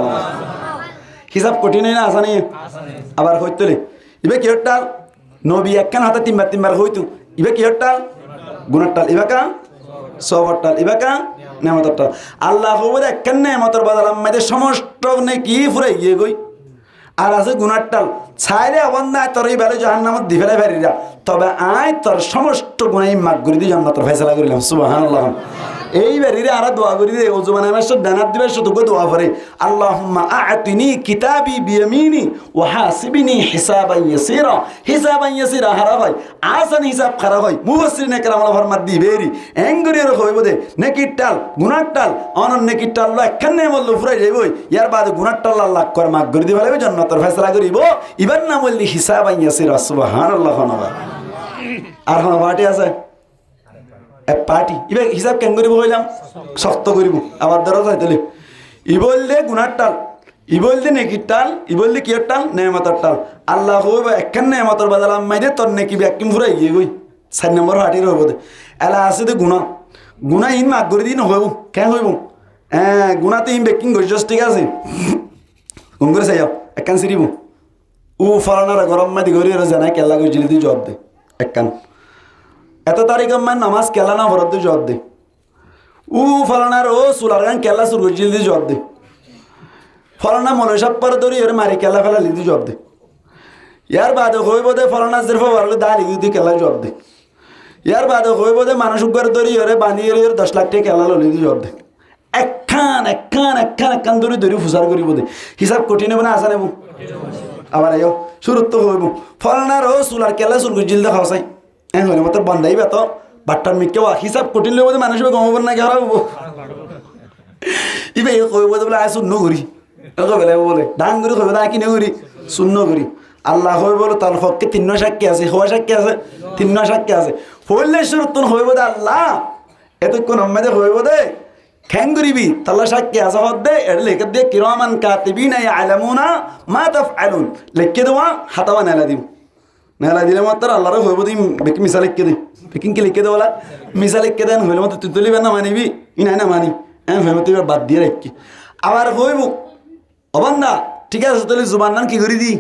S1: হিসাব কঠিন না আসানি আবার হইতলে ইবে কি একটা নবী একখান হাতে তিনবার হইতু ইবে কি একটা গুনার টাল ইবে কা সবর টাল ইবে কা নেমতর টাল আল্লাহ হইব একখান নেমতর বদলাম মাঝে সমস্ত কি ফুরাই গিয়ে গই আর আছে গুনার টাল ছাইলে অবন্ধায় তোর এই বেলে জাহান্নামত দি ফেলে ফেরিরা তবে আয় তোর সমস্ত গুনাই মাফ করে দি জান্নাতের ফয়সালা করিলাম সুবহানাল্লাহ এই বেরিরে আর দোয়া করি দে ওযু বানাবার সব দানাত দিবার সব তো দোয়া করে আল্লাহুম্মা আ'তিনি কিতাবি বিয়ামিনি ওয়া হাসিবনি হিসাবান ইয়াসিরা হারা হয় আসান হিসাব খারা হয় মুফাসসিরিনে কেরাম ফরমাত দি বেরি এঙ্গরির হইব দে নেকিটাল গুনাহটাল অনন নেকিটাল একখানে বলল ফুরাই যাইবই ইয়ার বাদ গুনাহটাল আল্লাহ কর মাফ করে দি ফেলাবে জান্নাতের ফয়সালা করিব ইবান না বললি হিসাবান ইয়াসিরা সুবহানাল্লাহ আর হন বাটি আছে পার্টি ইবে হিসাব কেন করিব হইলাম শক্ত করিব আবার ধরো যাইতলে ই বললে গুনার টাল ই বললে নেকির টাল ই বললে কি টাল নেমতর টাল আল্লাহ হইব একখান নেমতর বাদালাম মাইদে তোর নেকি ব্যাকিম ফুরাই গিয়ে গই 4 নম্বর হাঁটি রইব দে এলা আছে দে গুণা ইন মাগ করে দিন হইব কেন হইব গুণাতে ইন বেকিং গজস ঠিক আছে কোন করে চাই একখান সিরিব ও ফলানারা গরম মাদি গরি জানা কেলা গই জিলি দি জব দে একখান এত তারিখ আমার নামাজ কেলা না ভরত জবাব দে ও ফলানার ও সুলার গান কেলা সুর গজিল দিয়ে জবাব দে ফলানা মনসাপ পর ধরি এর মারি কেলা ফেলা লিদি জবাব দে ইয়ার বাদে হইব দে ফলানা জিরফা বারলে দা লিদি দি কেলা জবাব দে ইয়ার বাদে হইব দে মানুষ উপর ধরি এর বানি এর 10 লাখ টাকা কেলা লিদি জবাব দে একখান ধরি ফুসার করিব দে হিসাব কঠিন হবে না আসা নেব আবার আয়ো শুরু তো হইব ফলানার ও সুলার কেলা সুর গজিল দে খাওয়াই হইলে মতো বন্ধাই বেত বাট্টার মিকেও হিসাব কঠিন লইব মানুষ গম না কি হারাবো ইবে কইব বলে আয় শূন্য করি বেলে বলে ডাং করি কইব না কিনে করি শূন্য করি আল্লাহ হই বলো তার হককে 3 সাক্ষী আছে হওয়া সাক্ষী আছে 3 সাক্ষী আছে হইলে শুরুতন হইব দে আল্লাহ এতক্ষণ আমাদে হইব দে খ্যাং করিবি তাল্লা সাক্ষী আছে হদ দে এটা লেখে দে কিরামান কাতিবিনা ইয়ালামুনা মা তাফআলুন লিখে দেওয়া হাতাবা নেলা দিব নেলা দিলে মাত্র আল্লাহর হইব দিই বেকি মিশা লিখে দে বেকিং কি লিখে দেওয়ালা মিশা লিখে দেন হইলে মাত্র তুই তুলিবে না মানিবি ই নাই না মানি হইব তুই বাদ দিয়ে রাখি আবার হইব অবান্দা ঠিক আছে তাহলে জুবান নাম কি করি দি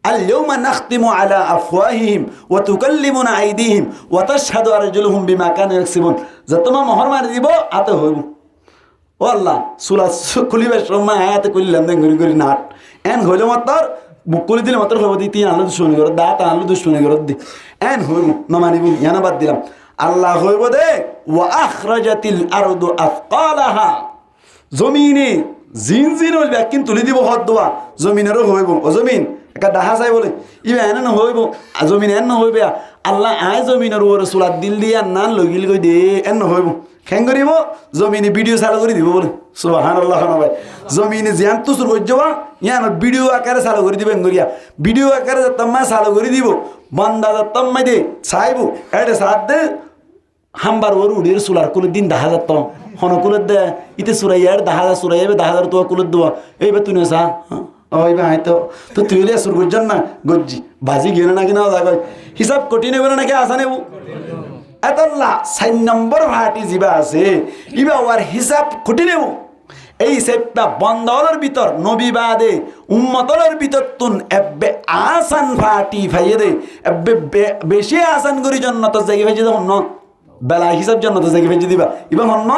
S1: আল-ইয়াওমা নাখতিমু আলা আফওয়াহিহিম ওয়া তুকাল্লিমুনা আইদিহিম ওয়া তাশহাদু আরজুলুহুম বিমা কানু ইয়াকসিবুন যতমা মোহর মারি দিব আতে হইব ও আল্লাহ সুলা খুলিবে সময় আয়াতে কইলাম দেন গরি নাট এন হইলে মাত্র বুকুলি দিলে মাত্র হইব দি তিন আলু দুশ্মনী করত দাঁত আলু দুশ্মনী করত দি এন হইব না মানিবি ইয়ানা বাদ দিলাম আল্লাহ হইব দে ওয়া আখরাজাতিল আরদু আফকালাহা জমিনে জিন হইবে কিন্তু তুলি দিব হদ দোয়া জমিনেরও হইব ও জমিন একটা ডাহা চাই বলে ইবে এনে না হইব জমিন এন হইবে আল্লাহ আয় জমিনের ওর চুলাত দিল দিয়ে নান লগিল গই দে এন হইব খেং করিব জমিনে ভিডিও চালু করে দিব বলে সুবহানাল্লাহ ভাই জমিনে জিয়ান তো শুরু করে যাওয়া ইয়ান ভিডিও আকারে চালু করে দিবেন গরিয়া ভিডিও আকারে তম্মা চালু করে দিব বান্দা তম্মাই দে চাইব এটা সাথ দে হাম্বার ওর উড়ির চুলার কোনো দিন দেখা যেত হনকুলের দে ইতে চুরাই আর দেখা যা চুরাই যাবে দেখা যার তো কুলের দেওয়া এইবার তুই চা ওইবা হয়তো তো তুই হলে সুর করছেন না গজ্জি ভাজি গিয়ে না কিনা জায়গায় হিসাব কঠিন হবে নাকি আসা নেব এতলা 4 নম্বর ভাটি যিবা আছে ইবা ওর হিসাব কঠিন নেব এই সেপটা বন্ধলের ভিতর নবী বাদে উম্মতলের ভিতর তুন এব্বে আসান ভাটি ফাইয়ে দে এব্বে বেশি আসান করি জন্য তো জায়গা ভাইছে তখন ন বেলা হিসাব জান্নাতে যাই ভেজে দিবা ইবা হন্ন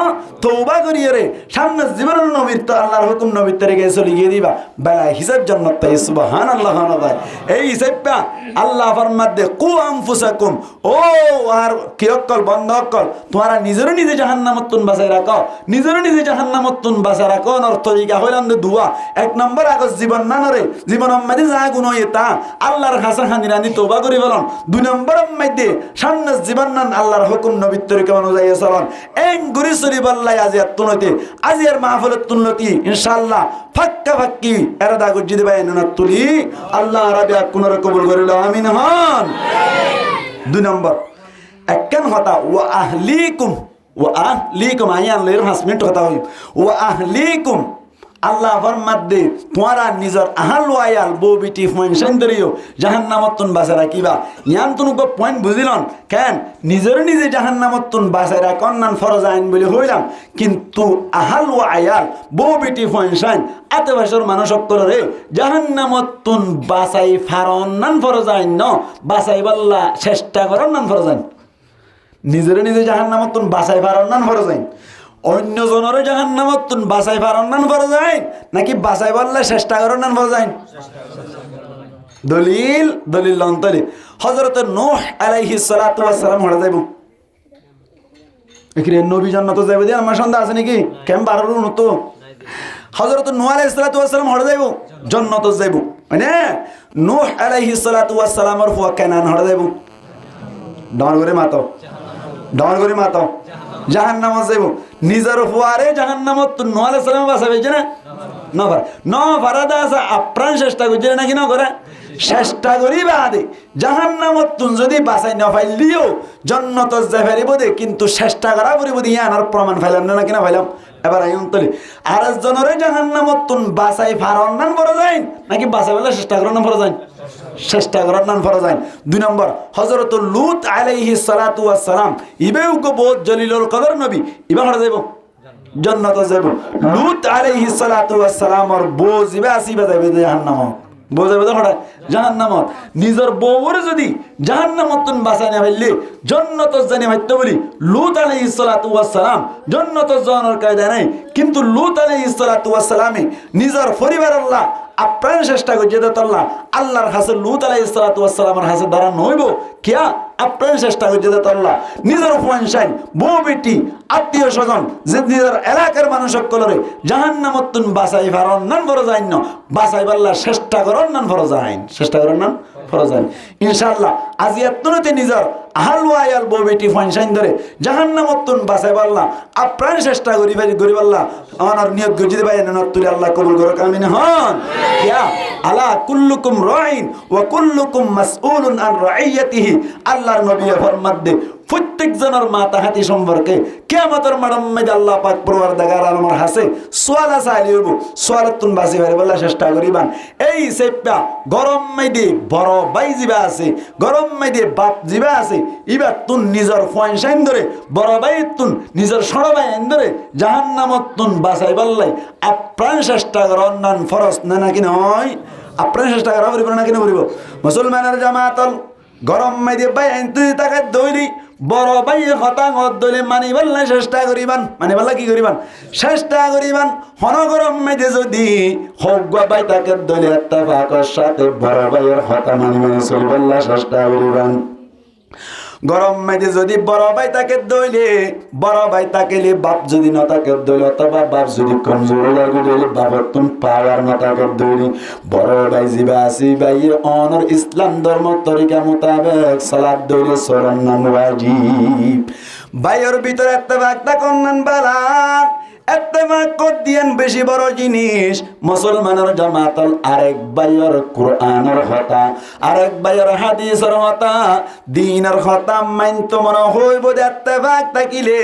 S1: তওবা করিয়ে রে সামনে জীবনের নবীর তো আল্লাহর হুকুম নবীর তরিকে চলে গিয়ে দিবা বেলা হিসাব জান্নাত তাই সুবহানাল্লাহ ভাই এই হিসাবটা আল্লাহ ফরমাতে কু আনফুসাকুম ও আর কি অকল বন্ধ অকল তোমরা নিজে জাহান্নামত তুন বাঁচাই রাখো নিজে জাহান্নামত তুন বাঁচাই রাখো নর তরিকা হইলাম দে দুয়া এক নম্বর আগত জীবন নানরে জীবন মধ্যে যা গুণ হইতা আল্লাহর হাসা খানিরানি তওবা করি বলন দুই নম্বর মধ্যে সামনে জীবন নান আল্লাহর হুকুম নবীর তরিকা অনুযায়ী চলন এন গুরি সরি বল্লাই আজি তুনতে আজি এর মাহফিলত তুনলতি ইনশাআল্লাহ ফাক্কা ফাক্কি এরাদা গুজি দিবা এননা তুলি আল্লাহ রাবিয়া কুনরে কবুল করিল আমিন হন দুই নম্বর একখান কথা ওয়া আহলিকুম আয়ান লের 5 মিনিট কথা হই ওয়া আহলিকুম আল্লাহ ফরমাদে তোমরা নিজের আহাল ওয়ায়াল বউ বিটি ফনশন দরিও জাহান্নামতুন বাঁচাই রাখিবা ইয়ান তুনুক পয়েন্ট বুঝিলন কেন নিজে জাহান্নামতুন বাঁচাই রাখন নান ফরজ আইন বলি হইলাম কিন্তু আহাল ওয়ায়াল বউ বিটি ফনশন আতেবাসর মানুষ সকলরে জাহান্নামতুন বাঁচাই ফারন নান ফরজ আইন ন বাঁচাই বল্লা চেষ্টা করন নান ফরজ আইন নিজে জাহান্নামতুন বাঁচাই ফারন নান ফরজ আইন অন্য জনের জাহান্নামতুন বাঁচাই পারন নান ফরজ আইন নাকি বাঁচাই বললে চেষ্টা করন নান ফরজ আইন দলিল লন্তলি হযরত নূহ আলাইহিস সালাতু ওয়াস সালাম হড়া যাইবো এখানে নবী জান্নাত যাইবো দি আমার সন্দেহ আছে নাকি কেম বাররু নতো হযরত নূহ আলাইহিস সালাতু ওয়াস সালাম হড়া যাইবো জান্নাত যাইবো মানে নূহ আলাইহিস সালাতু ওয়াস সালামের ফুয়া কানান হড়া যাইবো ডর করে মাতো জাহান্নামত যাইব নিজের ফুয়ারে জাহান্নামত নূহ আলাইহিস সালাম বাঁচাবে না ন ফারাদা আছে আপ্রাণ চেষ্টা করছে নাকি না করে চেষ্টা করি বাদে জাহান্নামত তুন যদি বাঁচাই না পাইলিও জান্নাত যাই পারিব দে কিন্তু চেষ্টা করা পড়িব দি আনার প্রমাণ পাইলাম না নাকি না পাইলাম এবার আইন তলি আর জনরে জাহান্নামত তুন বাঁচাই ফারন নান বড় যায় নাকি বাঁচাইলে চেষ্টা করার নাম বড় যায় চেষ্টা করার নাম ফরজ আইন দুই নম্বর হযরত লূত আলাইহিস সালাতু ওয়াস সালাম ইবেও গো বহুত জলিলুল কদর নবী ইবা হড়া যাইব জান্নাত যাইব লূত আলাইহিস সালাতু ওয়াস সালাম আর বউ জিবা আসিবা যাইবে জাহান্নামত বউ যাইবে তো হড়া জাহান্নামত নিজের বউরে যদি জাহান্নামতুন বাঁচাই না পাইলে জান্নাত জানি হইতো বলি লূত আলাইহিস সালাতু ওয়াস সালাম জান্নাত জানার কায়দা নাই কিন্তু লূত আলাইহিস সালাতু ওয়াস সালামে নিজের পরিবার আল্লাহ আপ্রাণ চেষ্টা করছে আল্লাহ আল্লাহর হাসে লূত আলাইহিস সালাতু ওয়াস সালামের হাসে দাঁড়ানো হইব কিয়া আপ্রাণ চেষ্টা করছে আল্লাহ নিজের ফনশাইন বউ বেটি আত্মীয় স্বজন যে নিজের এলাকার মানুষ সকলরে জাহান্নামতুন বাঁচাই ফারন নান ফরজ আইন ন বাঁচাই আল্লাহ চেষ্টা করন নান ফরজ আইন চেষ্টা করন নান ফরজ আইন ইনশাআল্লাহ আজি এতনতে নিজের আহাল ওয়ায়াল বউ বেটি ফনশাইন ধরে জাহান্নামতুন বাঁচাই আল্লাহ আপ্রাণ চেষ্টা করি আল্লাহ আমার নিয়ত গজিতে ভাই না তুলে আল্লাহ কবুল করুক আমিন হন ইয়া আলা কুল্লুকুম রাইন ওয়া কুল্লুকুম মাসউলুন আন রাইয়াতিহি আল্লাহর নবী ফরমাতে প্রত্যেক জনের মাতা হাতি সম্পর্কে কিয়ামতের মাঠের মধ্যে আল্লাহ পাক পরওয়ারদিগার আলমের হাসে সুয়াল চাইলি হইব সুয়ালতুন বাসি ভাই বলা চেষ্টা করিবান এই সেপটা গরম মধ্যে বড় ভাই জিবা আছে গরম মধ্যে বাপ জিবা আছে ইবার তুন নিজের ফনশাইন ধরে বড় ভাই তুন নিজের ছোট ভাই ধরে জাহান্নামত তুন বাঁচাই বললাই আপ্রাণ চেষ্টা করন নান ফরজ না নাকি নয় আপ্রাণ চেষ্টা করা করিব নাকি না করিব মুসলমানের জামাতল গরম মধ্যে ভাই তুই তাকে দইলি বড় ভাই হতাঙ্গত দলে মানিবার চেষ্টা করিবান মানিবার কি করিবান চেষ্টা করিবান হন গরম মধ্যে যদি হোক ভাই তাকে দলে একটা ফাঁকর সাথে বড় ভাইয়ের হতা মানিবার চলিবার চেষ্টা করিবান গরম মধ্যে যদি বড় ভাই তাকে দইলে বড় ভাই তাকেলে বাপ যদি না তাকে দইলে অথবা বাপ যদি কমজোর লাগে দইলে বাবার তুম পাওয়ার না তাকে দইলে বড় ভাই জিবা আসি ভাই অনর ইসলাম ধর্ম তরিকা মোতাবেক সালাত দইলে সরন নাম ওয়াজিব ভাইয়ের ভিতরে একটা বাগদা কন্যান বালা এত্তেমাক কদিয়ান বেশি বড় জিনিস মুসলমানের জামাতল আরেক ভাইয়ের কোরআনের হতা আরেক ভাইয়ের হাদিসের হতা দ্বীনের হতা মানতো মনে হইব এত্তেমাক থাকিলে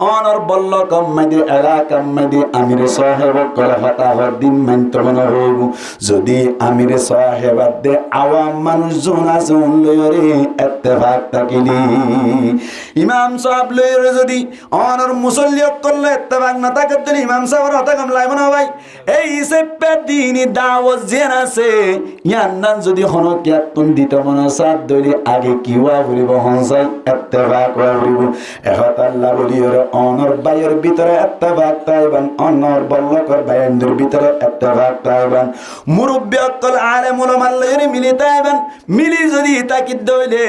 S1: অনর বল্ল কম্মাদি এলাকা মাদি আমির সাহেব কলে হতা দিন মানতো মনে হইব যদি আমির সাহেব দে আওয়াম মানুষ জোনা জোন লয়রে এত্তেমাক থাকিলে ইমাম সাহেব লয়রে যদি অনর মুসল্লি করলে এত্তেমাক না হতা করতে ইমাম সাহেবের হতা কামলাই মনে ভাই এই হিসেবে দিনই দাওয়াত জেন আছে ইয়ার নাম যদি হনকিয়াত তুন দিত মনে সাত দলি আগে কিওয়া বলিব হনসাই ইত্তেফাক করিব এহত আল্লাহ বলি ওরে অনর বাইয়ের ভিতরে ইত্তেফাক তাইবান অনর বল্লকর বাইয়ের ভিতরে ইত্তেফাক তাইবান মুরব্বি অকল আলেম উলামা লয়রে মিলি তাইবান মিলি যদি তাকিদ দইলে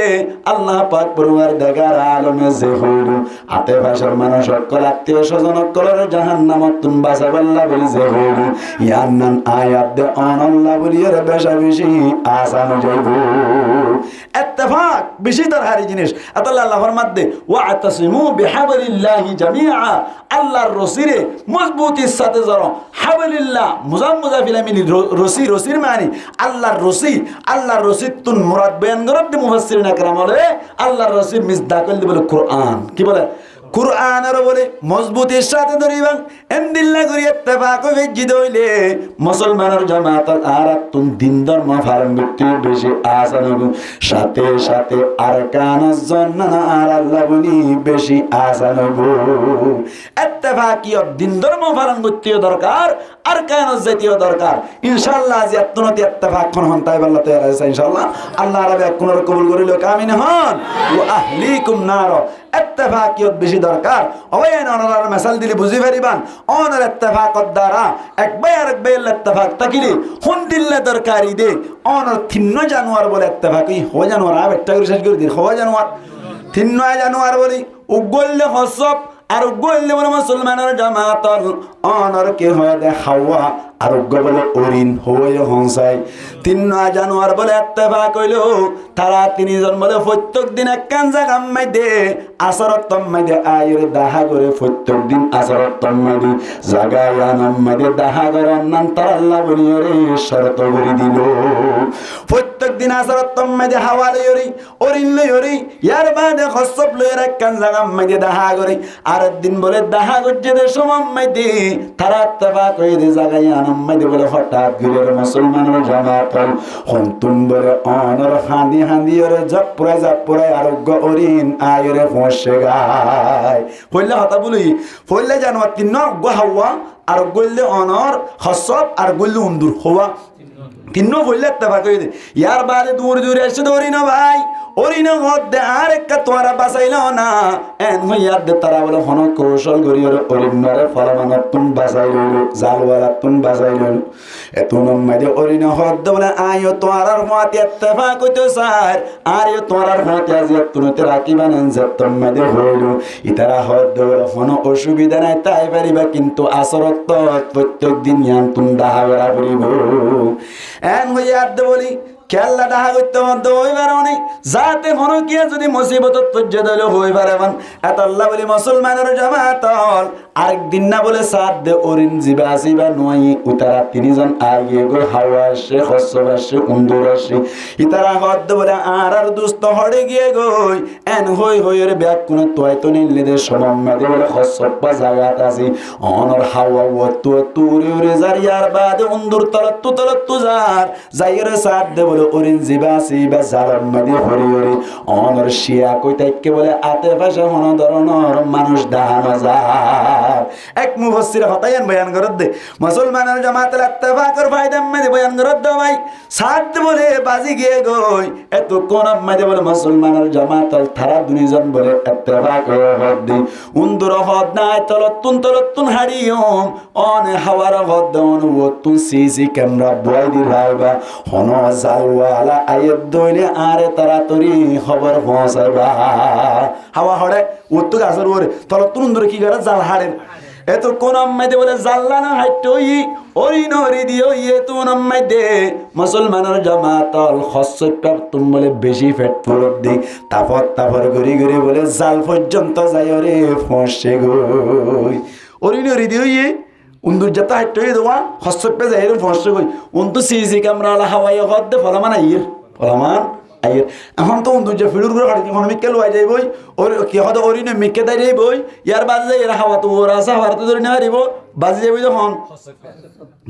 S1: আল্লাহ পাক পরওয়ার দেগার আলমে যে হইল আতে ভাষার মানুষ অকল আত্মীয় স্বজন অকলের জাহান্নামত তুন বাঁচাবাল্লাহ বলি যে হইল ইয়ার নাম আয়াত দে অনাল্লাহ বলি ওরে বেশা বেশি আসান যাইব ইত্তেফাক বেশি দরকারি জিনিস আল্লাহ আল্লাহর মধ্যে ওয়াতাসিমু বিহাবলিল্লাহি জামিআ আল্লাহর রসিরে মজবুতির সাথে জড়ো হাবলিল্লাহ মুজাফিলা মিলি রসির মানে আল্লাহর রসি তুন মুরাদ বয়ান করতে মুফাসসিরিন একরাম বলে আল্লাহর রসির মিসদাক বলে কোরআন কি বলে কুরআনের বলে মজবুতির সাথে ধরিবাং এন্দিল্লা করি ইত্তেফাক হইজিদ হইলে মুসলমানের জামাত আর তুন দিন ধর্ম ফারম ব্যক্তি বেশি আসান হইব সাথে সাথে আরকানাজ জান্নাত আর আল্লাহ বলি বেশি আসান হইব ইত্তেফাকিয় দিন ধর্ম ফারম করতে দরকার আরকানাজ জাতীয় দরকার ইনশাআল্লাহ আজ এতনতি ইত্তেফাক কোন হন তাই আল্লাহ তৈরি আছে ইনশাআল্লাহ আল্লাহ রাবে কোন কবুল করিল কামিন হন ওয়া আহলিকুম নার ইত্তেফাকিয়ত বেশি দরকার অবয়ান অনার মিসাল দিলি বুঝি পারিবান অনার ইত্তেফাকত দ্বারা একবার আরেকবার ইত্তেফাক তাকিলি হুন দিল্লা দরকারি দে অনার 3 জানুয়ারি বলে ইত্তেফাকি হো জানুয়ারি আবেটা করে শেষ করে দি হো জানুয়ারি 3 জানুয়ারি বলি উগল্লে হসব আর উগল্লে বলে মুসলমানের জামাত অনার কে হয় দে হাওয়া আর বলে ওরিন হয়ে হংসাই 3 জানুয়ারি বলে ইত্তেফাক হইলো তারা 3 জন বলে প্রত্যেক দিন এক কাঞ্জা গাম্মাই দে আসরত তম্মাই দে আয়রে দাহা করে প্রত্যেক দিন আসরত তম্মাই দি জাগায়া নাম্মাই দে দাহা করে নান তার আল্লাহ বলি রে শরত করে দিল প্রত্যেক দিন আসরত তম্মাই দে হাওয়া লইরি ওরিন লইরি ইয়ার বাদে খসব লইরা এক কাঞ্জা গাম্মাই দে দাহা করে আর দিন বলে দাহা করছে দে সমাম্মাই দে তারা ইত্তেফাক হই দে জাগায়া নাম্মাই দে বলে হঠাৎ গিরে মুসলমানের জামাত হন্তুন বলে অনর হাঁদি ওরে জপুরায় আরোগ্য ওরিন আয়রে ফসে গায় হইলে হতা বলি হইলে জানুয়ারি 3 গো হাওয়া আর গইলে অনর হসব আর গইলে উন্দুর হওয়া 3 বললে ইত্তেফাক হই দে ইয়ার বাদে দূর এসে ধরি না ভাই ওরিনা মধ্যে আর একটা তোরা বাঁচাইল না এন হইয়ার দে তারা বলে হন কৌশল করি অরিনরে ফলমানত তুম বাঁচাই লইল জালওয়ালা তুম বাঁচাই লইল এত নম্মাইদে অরিনা হদ বলে আয়ো তোরার হাতে ইত্তেফাক হইতো স্যার আর ইও তোরার হাতে আজ তুনতে রাখিবান যে তোম্মাইদে হইল ইতারা হদ বলে হন অসুবিধা নাই তাই পারিবা কিন্তু আসরত প্রত্যেক দিন ইয়ান তুম দাহাগরা করিব এন হইয়ার দে বলি খেলা ডাহা করতে মধ্যে হই পারে যাতে হনকিয়া যদি মুসিবত তজ্জে দিলে হই পারে এত আল্লাহ বলি মুসলমানের জামাত আরেকদিন না বলে সাত দে ওরিন জিবা আসিবা নয় উতারা 3 জন আগে গো হাওয়া আসে খসব আসে উন্দুর আসে ইতারা হদ বলে আর দুস্ত হড়ে গিয়ে গই এন হই রে ব্যাগ কোন তোয় তো নিলে দে সমাম্মাদে বলে খসব পা জায়গাত আছে অনর হাওয়া ওতু তুরে রে জারিয়ার বাদে উন্দুর তলত যার যাইরে সাত দে ওরিন জিবা সিবা জারাম মাদি হরি অনর শিয়া কইতাইকে বলে আতে ভাষা হন ধরনের মানুষ দাহানো যায় এক মুফাসসির হতায়ান বয়ান করত দে মুসলমানের জামাতের ইত্তেফাকের ফায়দা মধ্যে বয়ান করত দে ভাই সাত বলে বাজি গিয়ে গই এত কোন মধ্যে বলে মুসলমানের জামাতের তারা 2 জন বলে ইত্তেফাক হদ দি উন্দুর হদ নাই তলতুন হাড়িয়ম অনে হাওয়ার হদ অন ওতুন সিসি ক্যামেরা বয় দি লাইবা হন জালওয়ালা আয়াত দইলে আরে তাড়াতাড়ি খবর পৌঁছাইবা হাওয়া হড়ে ওতু গাছর ওরে তলতুন উন্দুর কি করে জাল হাড়েন এত কোন আম্মাইদে বলে জাল্লা না হাইটই ওরি দিও তো আম্মাইদে মুসলমানের জামাতল খসপ্পার তুম বলে বেশি ফেট পড়ত দি তাপর গরি বলে জাল পর্যন্ত যাই রে ফসে গই ওরি দিও উন্দুর যাতা হাইটই দেওয়া খসপ্পে যাই রে ফসে গই উন্তু সিসি ক্যামেরা আলা হাওয়াই হদ ফলামান আইর এখন তো উন্দুর যে ফিডুর করে কাটি কোন মিক্কে লই যাইবই ওর কি হদ ওরিনে মিক্কে দাই যাইবই ইয়ার বাদ যাই এরা হাওয়া তো ওরা আসা হাওয়া তো ধরে না হারিব বাজি যাইবই যখন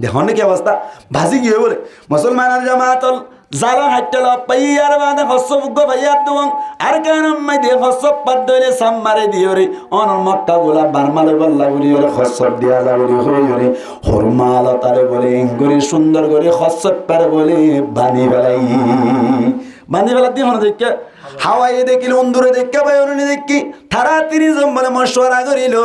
S1: দেখুন কি অবস্থা ভাজি গিয়ে বলে মুসলমানের জামাতল জালা হাইটল পাইয়ার বাদে হসবুগ ভাইয়ার দুং আর কেন মাই দিয়ে হসব পাদ দইলে সাম্মারে দিওরে অনর মক্কা গোলা বারমালে বল্লা বলি ওরে হসব দিয়া যাবরি হইরে হরমাল তারে বলে ইঙ্গুরি সুন্দর করে হসব পারে বলে বানি বেলাই বানি বেলা দিয়ে মনে দেখে হাওয়াই দেখিল অন্দুরে দেখে ভাই অরুণি দেখি তারা তিনি জম্বলে মশওয়ারা করিল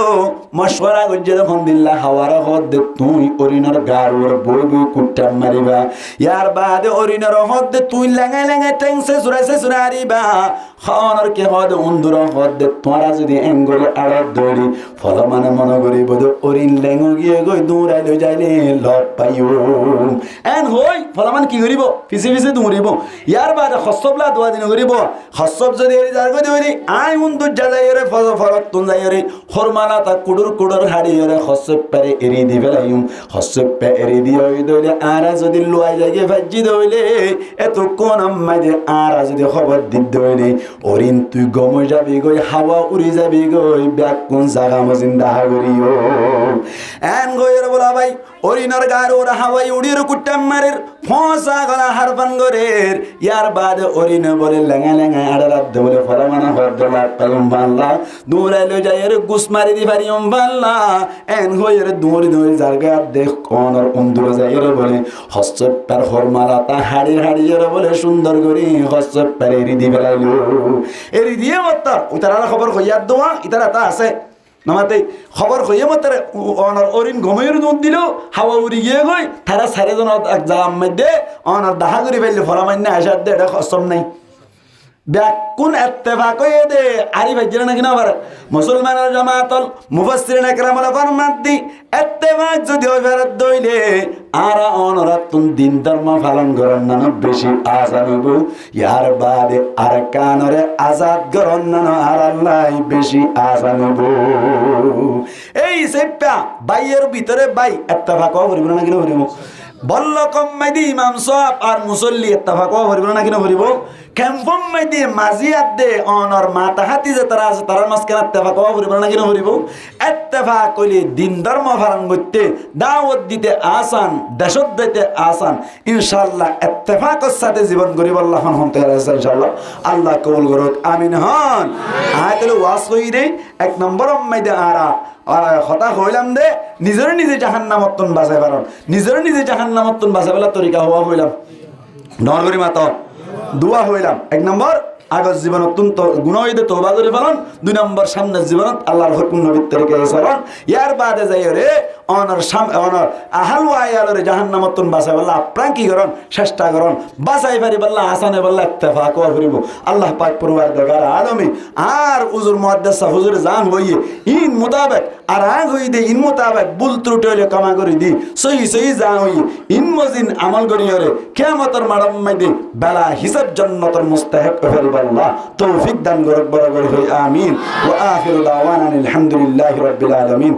S1: মশওয়ারা করছে যখন দিল্লা হাওয়ার হদ দে তুই অরিনার গার ওর বই বই কুট্টা মারিবা ইয়ার বাদে অরিনার হদ দে তুই লেঙাই লেঙাই টেংসে সুরাইছে হারিবা খাওয়ানোর কে হদ অন্দুর হদ দে তোরা যদি এঙ্গলে আড়ত ধরি ফল মানে মনে করি বোধ অরিন লেঙো গিয়ে গই দৌড়াই লই যাইলে লট পাইও এন হই ফল মানে কি করিব পিছে পিছে দৌড়িব ইয়ার বাদে হসবলা দোয়া দিন করিব হসব যদি এরি যার গদি হইরি আই উন্দুর যাই রে ফরত তুন যাই রে হরমালা তা কুডুর কুডুর হাড়ি রে হসব পারে এরি দিবে লাইম হসব পে এরি দি হই দইলে আরা যদি লুয়াই যাইগে ভাজি দইলে এত কোন আম্মা দে আরা যদি খবর দিত দইলে অরিন তুই গম যাবি গই হাওয়া উড়ি যাবি গই ব্যাক কোন জায়গা মজিন্দা করিও এন গইর বলা ভাই অরিনর গার ওরা হাওয়াই উড়ির কুট্টাম মারের ফসা গলা হারপান গরের ইয়ার বাদে অরিন বলে লেঙা লেঙা আড়ারাত বলে ফলামানা হরদলা পাইম বাল্লা দৌড়াইলো যাইয়ের গুস মারি দি পারিম বাল্লা এন হইয়ের দৌড়ি দৌড়ি জায়গা দেখ কনর অন্দুর যাইয়ের বলে হসব পার হরমালা তা হাড়ি হাড়িয়ের বলে সুন্দর করি হসব পার এরি দি বেলাইলো এরি দিয়ে মত্তা উতারা খবর হইয়ার দোয়া ইতারা তা আছে নামাতে খবর হইয়ে মতারে অনার অরিন ঘুমাইয়ের দুধ দিল হাওয়া উড়ি গিয়ে গই তারা সারেজন এক জাম মধ্যে অনার দাহা করে ফেললে ফলামান্য আসার দে এটা কসম নাই ব্যাকুন ইত্তেফাক হয়ে দে আরি ভাইজিরা নাকি না পারে মুসলমানের জামাতল মুফাসসিরিন একরামরা ফরমাদ্দি ইত্তেফাক যদি হয় ফেরত দইলে আরা অনরাতুন দিন ধর্ম পালন করার নানো বেশি আসান হইব ইয়ার বাদে আর কানরে আজাদ করার নানো আর আল্লাহ বেশি আসান হইব এই সেপ্পা বাইয়ের ভিতরে বাই ইত্তেফাক করিব না কিনা করিব বল্ল কম্মাইদি ইমাম সাহেব আর মুসল্লি ইত্তেফাক করিব না কিনা করিব কেমফম মাইদি মাজিয়াত দে অনর মাতা হাতি যে তারা আছে তারা মাঝখানে ইত্তেফাক করিব না কিনা করিব ইত্তেফাক কইলে দিন ধর্ম পালন করতে দাওয়াত দিতে আসান দেশত দিতে আসান ইনশাআল্লাহ ইত্তেফাকের সাথে জীবন করিব আল্লাহ হনতে আছে ইনশাআল্লাহ আল্লাহ কবুল করুক আমিন হন আয়াতুল ওয়াস কইরে এক নম্বর মাইদে আরা কথা হইলাম দে নিজের নিজে জাহান্নামতন বাঁচাই পারন নিজের নিজে জাহান্নামতন বাঁচাবেলা তরিকা হওয়া হইলাম নরগরি মাতা দোয়া হইলাম এক নম্বর আগর জীবন অত্যন্ত গুণাইদে তওবা করে ফেলন দুই নম্বর সামনের জীবনত আল্লাহর হুকুম নবীর তরিকায় চলন ইয়ার বাদে যাই রে অনর অনর আহাল ওয়াইয়ালরে জাহান্নামতন বাঁচাই বললা আপ্রাণ কি করন চেষ্টা করন বাঁচাই পারি বললা আসানে বললা ইত্তেফাক করিব আল্লাহ পাক পরওয়ারদিগার আলমী আর উজুর মুহাদ্দিস হুজুর জান হইয়ে ইন মোতাবেক আর আগ হই দে ইন মোতাবেক বুল ত্রুটি হইলে ক্ষমা করে দি সহি সহি জান হইয়ে ইন মজিন আমল করি রে কিয়ামতের মাড়ম মাইদে বেলা হিসাব জান্নাতের মুস্তাহিক করিব আল্লাহ তৌফিক দান করুক বরাবর হই আমিন ওয়া আখিরু দাওয়ানা আলহামদুলিল্লাহি রাব্বিল আলামিন।